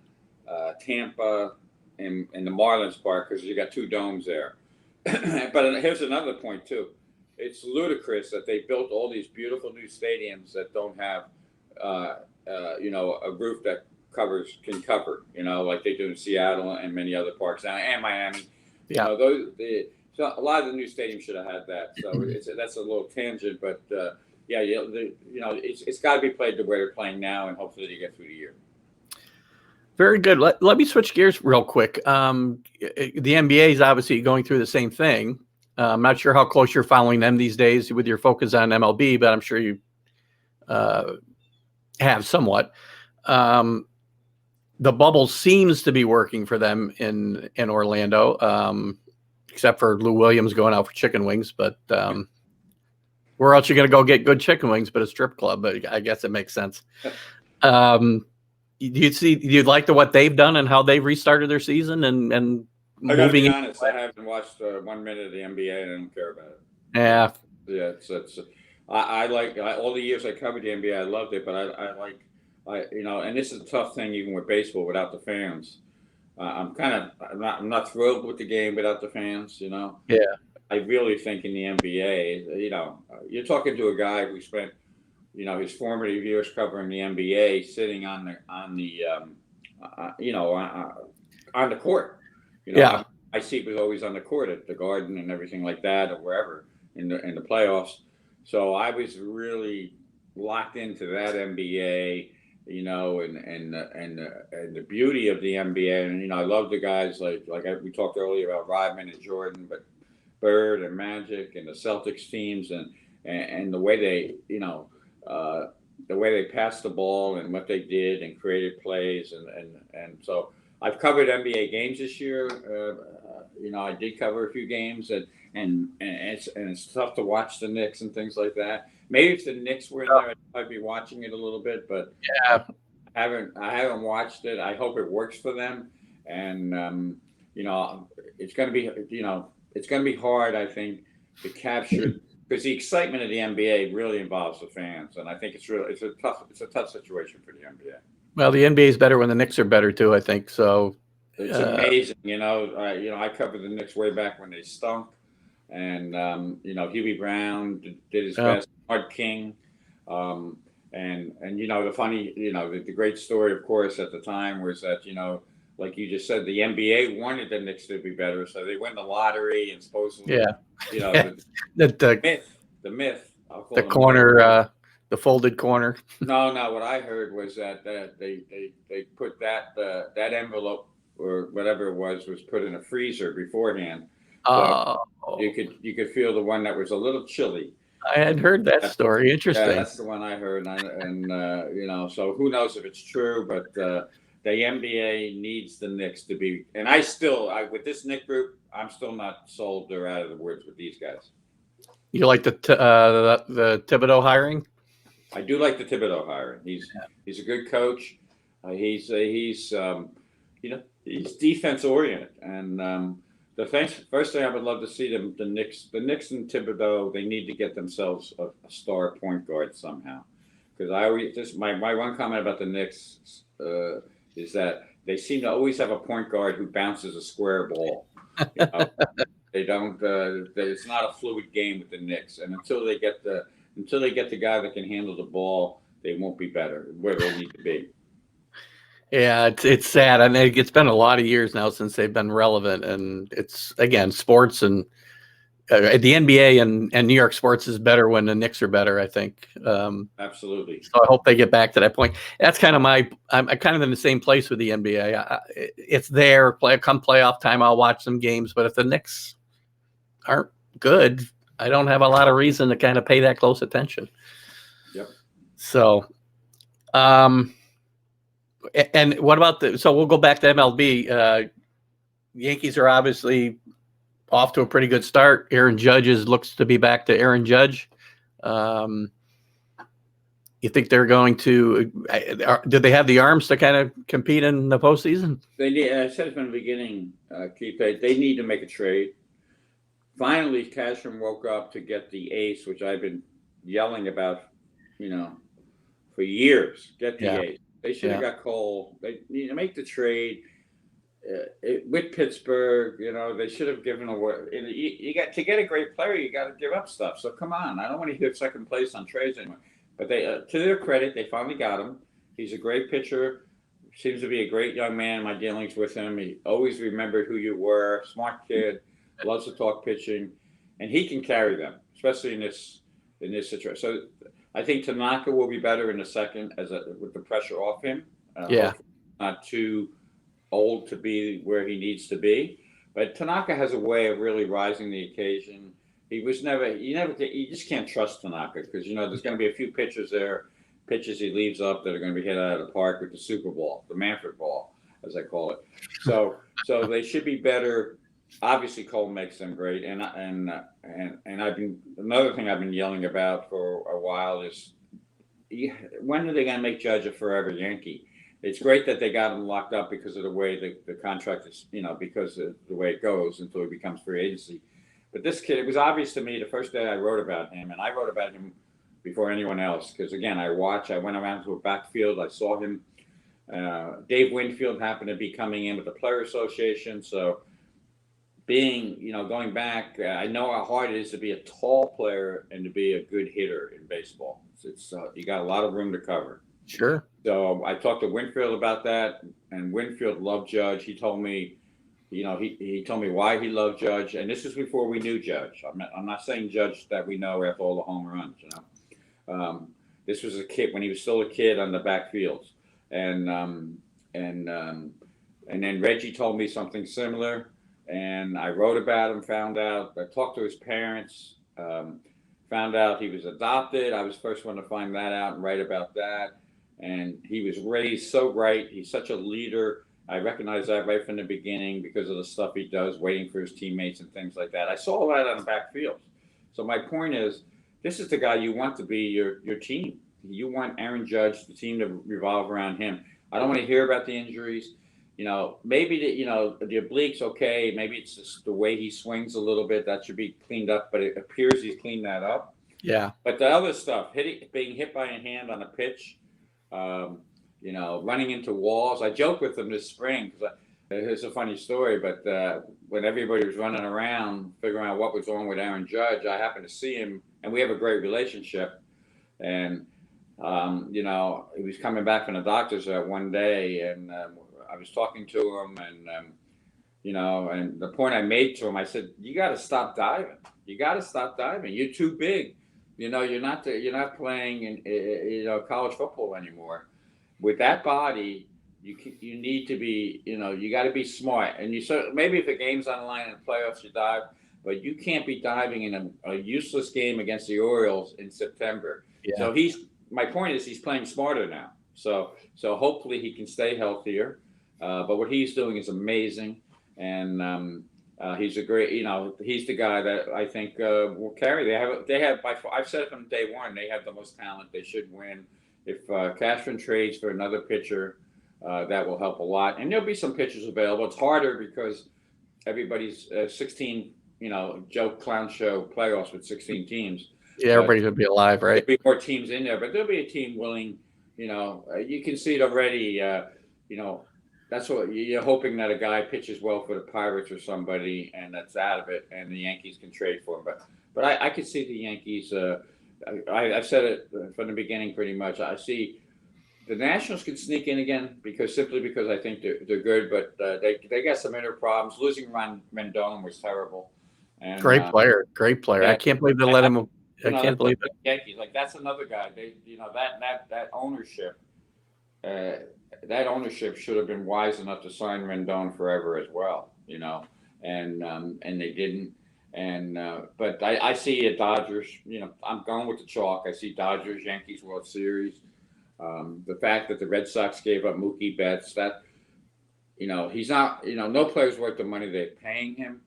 Tampa, and the Marlins Park, because you got 2 domes there. But here's another point too. It's ludicrous that they built all these beautiful new stadiums that don't have, a roof that can cover, like they do in Seattle and many other parks now, and Miami. Yeah. So a lot of the new stadiums should have had that. So that's a little tangent, but it's got to be played the way they're playing now, and hopefully they get through the year. Very good. Let me switch gears real quick. The NBA is obviously going through the same thing. I'm not sure how close you're following them these days with your focus on MLB, but I'm sure you have somewhat. The bubble seems to be working for them in Orlando, except for Lou Williams going out for chicken wings. But where else are you going to go get good chicken wings but a strip club? But I guess it makes sense. Do you like what they've done and how they've restarted their season and I gotta be honest, I haven't watched 1 minute of the NBA and I don't care about it. Yeah. It's I like all the years I covered the NBA, I loved it, but and this is a tough thing even with baseball without the fans. I'm not thrilled with the game without the fans. Yeah. I really think in the NBA, you're talking to a guy who spent, his formative years covering the NBA, sitting on the court. I see was always on the court at the Garden and everything like that, or wherever in the playoffs. So I was really locked into that NBA, and the beauty of the NBA. And I love the guys we talked earlier about Rodman and Jordan, but Bird and Magic and the Celtics teams, and the way they uh, the way they passed the ball and what they did and created plays, and so I've covered NBA games this year. I did cover a few games, and it's tough to watch the Knicks and things like that. Maybe if the Knicks were in there, I'd be watching it a little bit, but Yeah. I haven't watched it. I hope it works for them, and it's going to be it's going to be hard, I think, to capture, because the excitement of the NBA really involves the fans, and I think it's a tough situation for the NBA. Well, the NBA is better when the Knicks are better too, I think. So It's amazing, I covered the Knicks way back when they stunk, and Huey Brown did his yeah. best. Art King, um, and the funny, the great story, of course, at the time was that like you just said, the NBA wanted the Knicks to be better, so they win the lottery, and supposedly, Yeah. the the myth. I'll call the it a myth. corner, the folded corner. No, no. What I heard was that they put that envelope or whatever it was put in a freezer beforehand, so Oh, you could feel the one that was a little chilly. I hadn't heard that That, story. yeah, Interesting. that's the one I heard, so who knows if it's true, but the NBA needs the Knicks to be, and with this Knick group, I'm still not sold. They're out of the woods with these guys. You like the Thibodeau hiring? I do like the Thibodeau hiring. He's a good coach. He's defense oriented, and first thing I would love to see the Knicks and Thibodeau. They need to get themselves a star point guard somehow, because I always my one comment about the Knicks is that they seem to always have a point guard who bounces a square ball. You know, they don't. It's not a fluid game with the Knicks, and until they get the guy that can handle the ball, they won't be better where they need to be. Yeah, it's sad. I mean, it's been a lot of years now since they've been relevant, and it's again sports and the NBA and New York sports is better when the Knicks are better, I think. Absolutely. So I hope they get back to that point. That's kind of I'm kind of in the same place with the NBA. It's there. Come playoff time, I'll watch some games. But if the Knicks aren't good, I don't have a lot of reason to kind of pay that close attention. Yep. So, and what about so we'll go back to MLB. Yankees are obviously off to a pretty good start. Aaron Judge looks to be back to Aaron Judge. You think they're going to? Do they have the arms to kind of compete in the postseason? They need. I said it from the beginning, Keith. They need to make a trade. Finally, Cashman woke up to get the ace, which I've been yelling about, for years. Get the ace. They should have got Cole. They need to make the trade. With Pittsburgh, they should have given away. You got to get a great player, you got to give up stuff. So come on, I don't want to hear second place on trades anymore. But they, to their credit, they finally got him. He's a great pitcher. Seems to be a great young man. My dealings with him, he always remembered who you were. Smart kid, loves to talk pitching, and he can carry them, especially in this situation. So I think Tanaka will be better in the second with the pressure off him. Not too old to be where he needs to be, but Tanaka has a way of really rising the occasion. You just can't trust Tanaka because there's going to be a few pitches he leaves up that are going to be hit out of the park with the Super Ball, the Manfred ball, as I call it. So they should be better. Obviously, Cole makes them great, and another thing I've been yelling about for a while is when are they going to make Judge a forever Yankee? It's great that they got him locked up because of the way the contract is, because of the way it goes until he becomes free agency. But this kid, it was obvious to me the first day I wrote about him, and I wrote about him before anyone else because, again, I went around to a backfield. I saw him. Dave Winfield happened to be coming in with the Player Association. So going back, I know how hard it is to be a tall player and to be a good hitter in baseball. It's you got a lot of room to cover. Sure. So I talked to Winfield about that, and Winfield loved Judge. He told me, he told me why he loved Judge, and this is before we knew Judge. I'm not saying Judge that we know after all the home runs. This was a kid when he was still a kid on the backfields, and and then Reggie told me something similar, and I wrote about him. Found out, I talked to his parents. Found out he was adopted. I was the first one to find that out and write about that. And he was raised so right. He's such a leader. I recognize that right from the beginning because of the stuff he does, waiting for his teammates and things like that. I saw that on the backfield. So my point is, this is the guy you want to be your team. You want Aaron Judge, the team to revolve around him. I don't want to hear about the injuries. Maybe the obliques, okay. Maybe it's just the way he swings a little bit. That should be cleaned up, but it appears he's cleaned that up. Yeah. But the other stuff, being hit by a hand on a pitch, running into walls. I joked with him this spring because it's a funny story, but when everybody was running around figuring out what was wrong with Aaron Judge, I happened to see him, and we have a great relationship. And he was coming back from the doctor's one day, and I was talking to him, and the point I made to him, I said, "You got to stop diving. You got to stop diving. You're too big. You're not playing in college football anymore. With that body, you need to be you got to be smart. And maybe if the game's on the line in the playoffs, you dive, but you can't be diving in a useless game against the Orioles in September. Yeah. So my point is he's playing smarter now. So hopefully he can stay healthier. But what he's doing is amazing, and he's a great. He's the guy that I think will carry. They have. I've said it from day one. They have the most talent. They should win. If Cashman trades for another pitcher, that will help a lot. And there'll be some pitchers available. It's harder because everybody's 16. Joe Clown Show playoffs with 16 teams. Yeah, everybody's gonna be alive, right? There'll be more teams in there, but there'll be a team willing. You can see it already. That's what you're hoping, that a guy pitches well for the Pirates or somebody, and that's out of it, and the Yankees can trade for him. But I could see the Yankees. I've said it from the beginning pretty much. I see the Nationals can sneak in again because I think they're good, but they got some inner problems. Losing Rendon was terrible. And, great player. Yeah, I can't believe they let him. I can't believe it. Yankees, that's another guy. They that ownership. That ownership should have been wise enough to sign Rendon forever as well, and they didn't. And but I see a Dodgers. I'm going with the chalk. I see Dodgers, Yankees World Series. The fact that the Red Sox gave up Mookie Betts, that he's not. No player's worth the money they're paying him,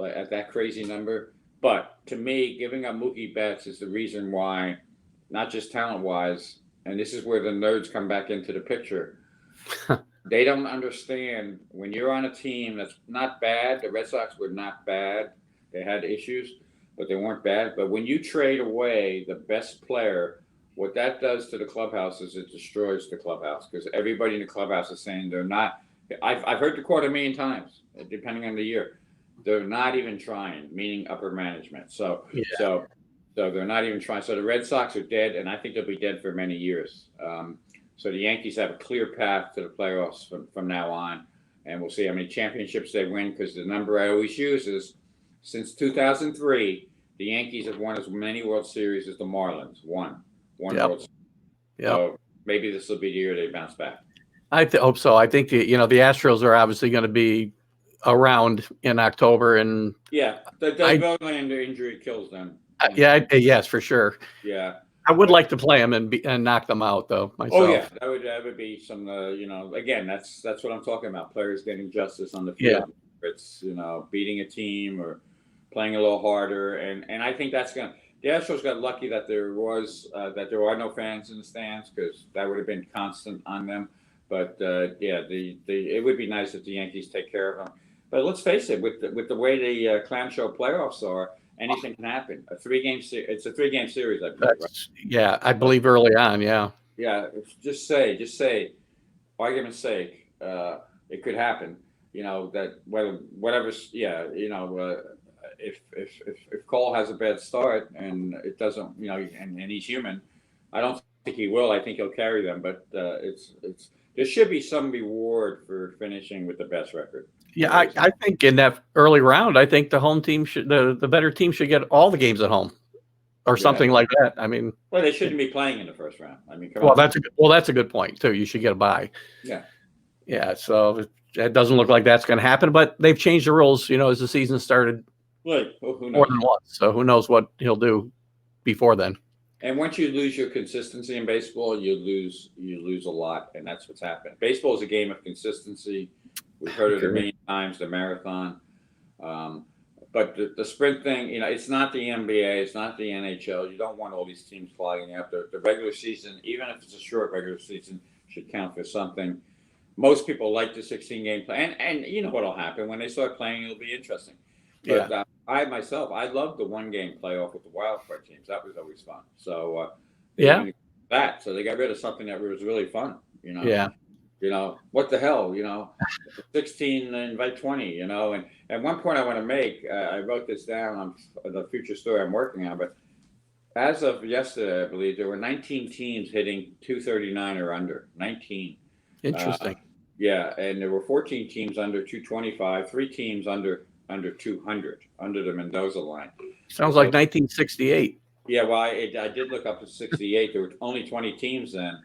at that crazy number. But to me, giving up Mookie Betts is the reason why, not just talent-wise. And this is where the nerds come back into the picture. They don't understand when you're on a team that's not bad. The Red Sox were not bad. They had issues, but they weren't bad. But when you trade away the best player, what that does to the clubhouse is it destroys the clubhouse, because everybody in the clubhouse is saying they're not. I've heard the quote a million times, depending on the year. They're not even trying, meaning upper management. So they're not even trying. So the Red Sox are dead, and I think they'll be dead for many years. So the Yankees have a clear path to the playoffs from now on, and we'll see how many championships they win, because the number I always use is, since 2003, the Yankees have won as many World Series as the Marlins. One World Series. Yep. So maybe this will be the year they bounce back. I hope so. I think the Astros are obviously going to be around in October, and the Verlander injury kills them. Yes, for sure. Yeah, I would like to play them and knock them out, though, myself. Oh yeah, that would be some. Again, that's what I'm talking about. Players getting justice on the field. Yeah. It's beating a team or playing a little harder, and I think that's gonna. The Astros got lucky that there are no fans in the stands, because that would have been constant on them. But it would be nice if the Yankees take care of them. But let's face it, with the way the Clown Show playoffs are, anything can happen. It's a 3-game series, I believe. Right? Yeah, I believe early on. Yeah. Yeah. Just say, argument's sake, it could happen. That whatever. Yeah. If Cole has a bad start and it doesn't, and he's human, I don't think he will. I think he'll carry them. But there should be some reward for finishing with the best record. Yeah, I think in that early round, I think the home team the better team should get all the games at home. or something like that. I mean, well, they shouldn't be playing in the first round. I mean, come well, on. that's a good point too. You should get a bye. Yeah. Yeah. So it doesn't look like that's going to happen, but they've changed the rules, as the season started Well, who more knows? than once. So who knows what he'll do before then. And once you lose your consistency in baseball, you lose a lot, and that's what's happened. Baseball is a game of consistency. We've heard it a million times, the marathon. But the sprint thing, it's not the NBA, it's not the NHL. You don't want all these teams clogging up. The regular season, even if it's a short regular season, should count for something. Most people like the 16-game play, and you know what'll happen when they start playing. It'll be interesting. But I love the one-game playoff with the wild card teams. That was always fun. So so they got rid of something that was really fun. Yeah. What the hell? 16 invite 20. And at one point I want to make. I wrote this down on the future story I'm working on. But as of yesterday, I believe there were 19 teams hitting 239 or under. 19. Interesting. Yeah, and there were 14 teams under 225, 3 teams under 200, under the Mendoza line. Sounds like 1968. Yeah, well, I did look up to 68. There were only 20 teams then,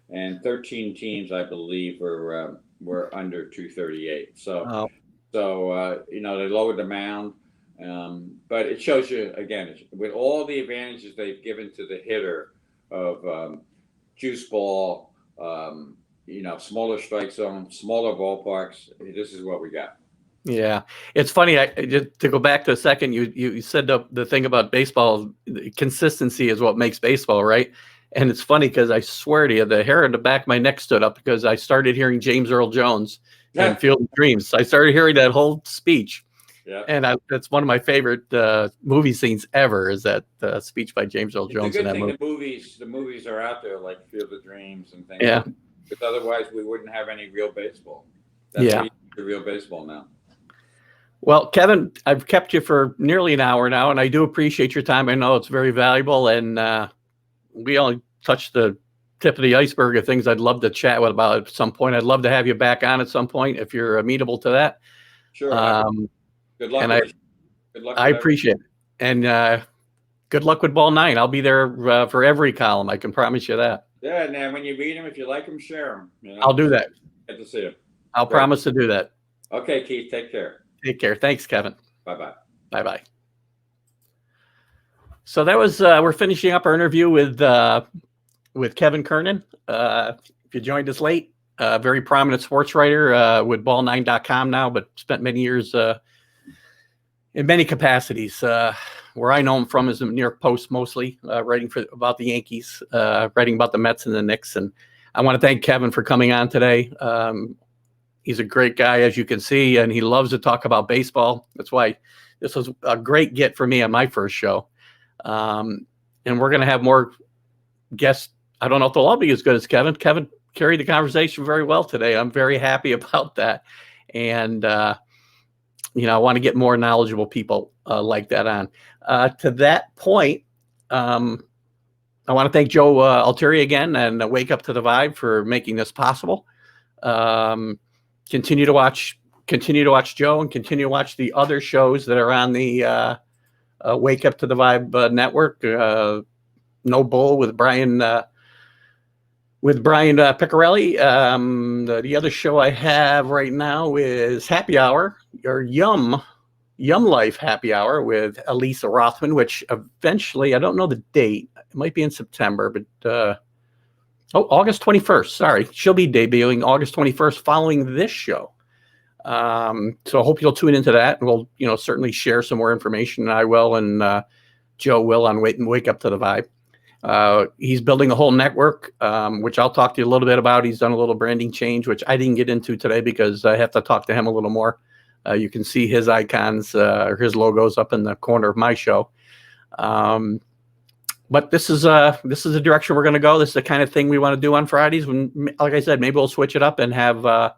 and 13 teams, I believe, were under 238. So they lowered the mound, but it shows you again with all the advantages they've given to the hitter of juice ball. Smaller strike zone, smaller ballparks. This is what we got. Yeah, it's funny. Just to go back to a second, you said the thing about baseball, consistency is what makes baseball, right? And it's funny because I swear to you, the hair on the back of my neck stood up because I started hearing James Earl Jones and Field of Dreams. I started hearing that whole speech. Yeah, and that's one of my favorite movie scenes ever. Is that speech by James Earl Jones? It's a good thing the movies are out there like Field of Dreams and things. Yeah. Because otherwise we wouldn't have any real baseball. That's the real baseball now. Well, Kevin, I've kept you for nearly an hour now, and I do appreciate your time. I know it's very valuable, and we only touched the tip of the iceberg of things I'd love to chat about at some point. I'd love to have you back on at some point if you're amenable to that. Sure. Good luck. Good luck. I appreciate it, and good luck with Ball 9. I'll be there for every column. I can promise you that. Yeah, and then when you read them, if you like them, share them. I'll do that. Good to see you. I'll promise to do that. Okay, Keith. Take care. Take care. Thanks, Kevin. Bye-bye. Bye-bye. So that was we're finishing up our interview with Kevin Kernan. If you joined us late, very prominent sports writer with ball9.com now, but spent many years in many capacities. Where I know him from is the New York Post mostly, writing about the Yankees, writing about the Mets and the Knicks. And I want to thank Kevin for coming on today. He's a great guy, as you can see, and he loves to talk about baseball. That's why this was a great get for me on my first show. And we're going to have more guests. I don't know if they'll all be as good as Kevin. Kevin carried the conversation very well today. I'm very happy about that. And, I want to get more knowledgeable people like that on. To that point, I want to thank Joe Altieri again and Wake Up to the Vibe for making this possible. Continue to watch Joe and continue to watch the other shows that are on the Wake Up to the Vibe network. No Bull with Brian Piccarelli. The other show I have right now is Happy Hour, or Yum Life Happy Hour with Elisa Rothman, which eventually, I don't know the date. It might be in September, but August 21st. Sorry. She'll be debuting August 21st following this show. So I hope you'll tune into that. And we'll, certainly share some more information. I will, and Joe will on Wake Up to the Vibe. He's building a whole network, which I'll talk to you a little bit about. He's done a little branding change, which I didn't get into today because I have to talk to him a little more. You can see his icons or his logos up in the corner of my show. But this is the direction we're going to go. This is the kind of thing we want to do on Fridays. When, like I said, maybe we'll switch it up and have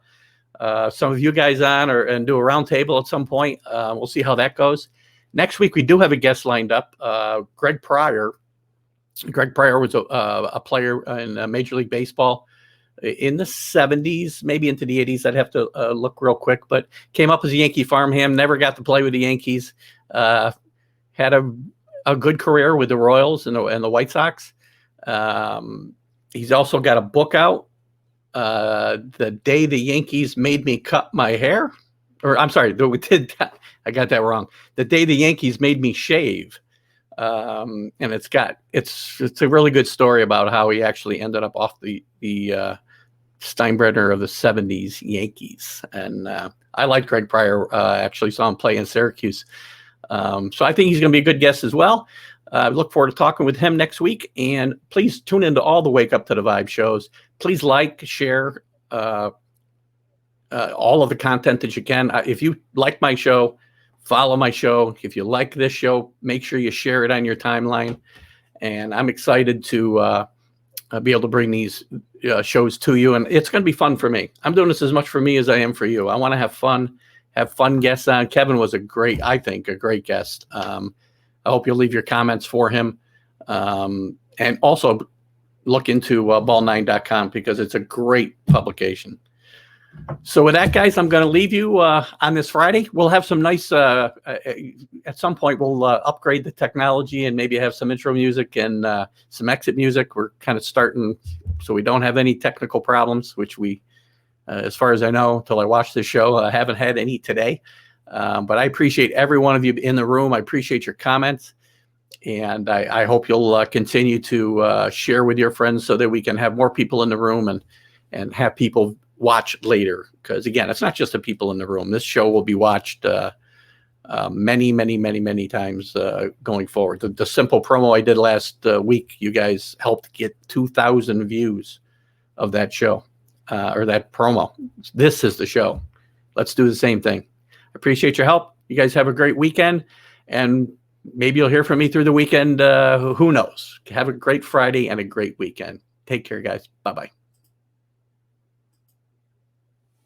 some of you guys on and do a round table at some point. We'll see how that goes. Next week, we do have a guest lined up, Greg Pryor. Greg Pryor was a player in Major League Baseball in the 70s, maybe into the 80s. I'd have to look real quick, but came up as a Yankee farmhand, never got to play with the Yankees. Had a a good career with the Royals and the White Sox. He's also got a book out, The Day the Yankees Made Me Cut My Hair. Or I'm sorry, I got that wrong. The Day the Yankees Made Me Shave. And it's a really good story about how he actually ended up off the Steinbrenner of the 70s Yankees. And I liked Greg Pryor. Actually saw him play in Syracuse. So I think he's going to be a good guest as well. I look forward to talking with him next week. And please tune into all the Wake Up to the Vibe shows. Please like, share all of the content that you can. If you like my show, follow my show. If you like this show, make sure you share it on your timeline. And I'm excited to be able to bring these shows to you. And it's going to be fun for me. I'm doing this as much for me as I am for you. I want to have fun guests on. Kevin was a great guest. I hope you'll leave your comments for him. And also look into ball9.com because it's a great publication. So with that, guys, I'm going to leave you on this Friday. We'll have some nice, at some point, we'll upgrade the technology and maybe have some intro music and some exit music. We're kind of starting so we don't have any technical problems, which we, as far as I know, until I watched this show, I haven't had any today. But I appreciate every one of you in the room. I appreciate your comments. And I hope you'll continue to share with your friends so that we can have more people in the room and have people watch later. Because, again, it's not just the people in the room. This show will be watched many, many, many, many times going forward. The simple promo I did last week, you guys helped get 2,000 views of that show or that promo. This is the show. Let's do the same thing. I appreciate your help. You guys have a great weekend, and maybe you'll hear from me through the weekend. Who knows? Have a great Friday and a great weekend. Take care, guys. Bye-bye.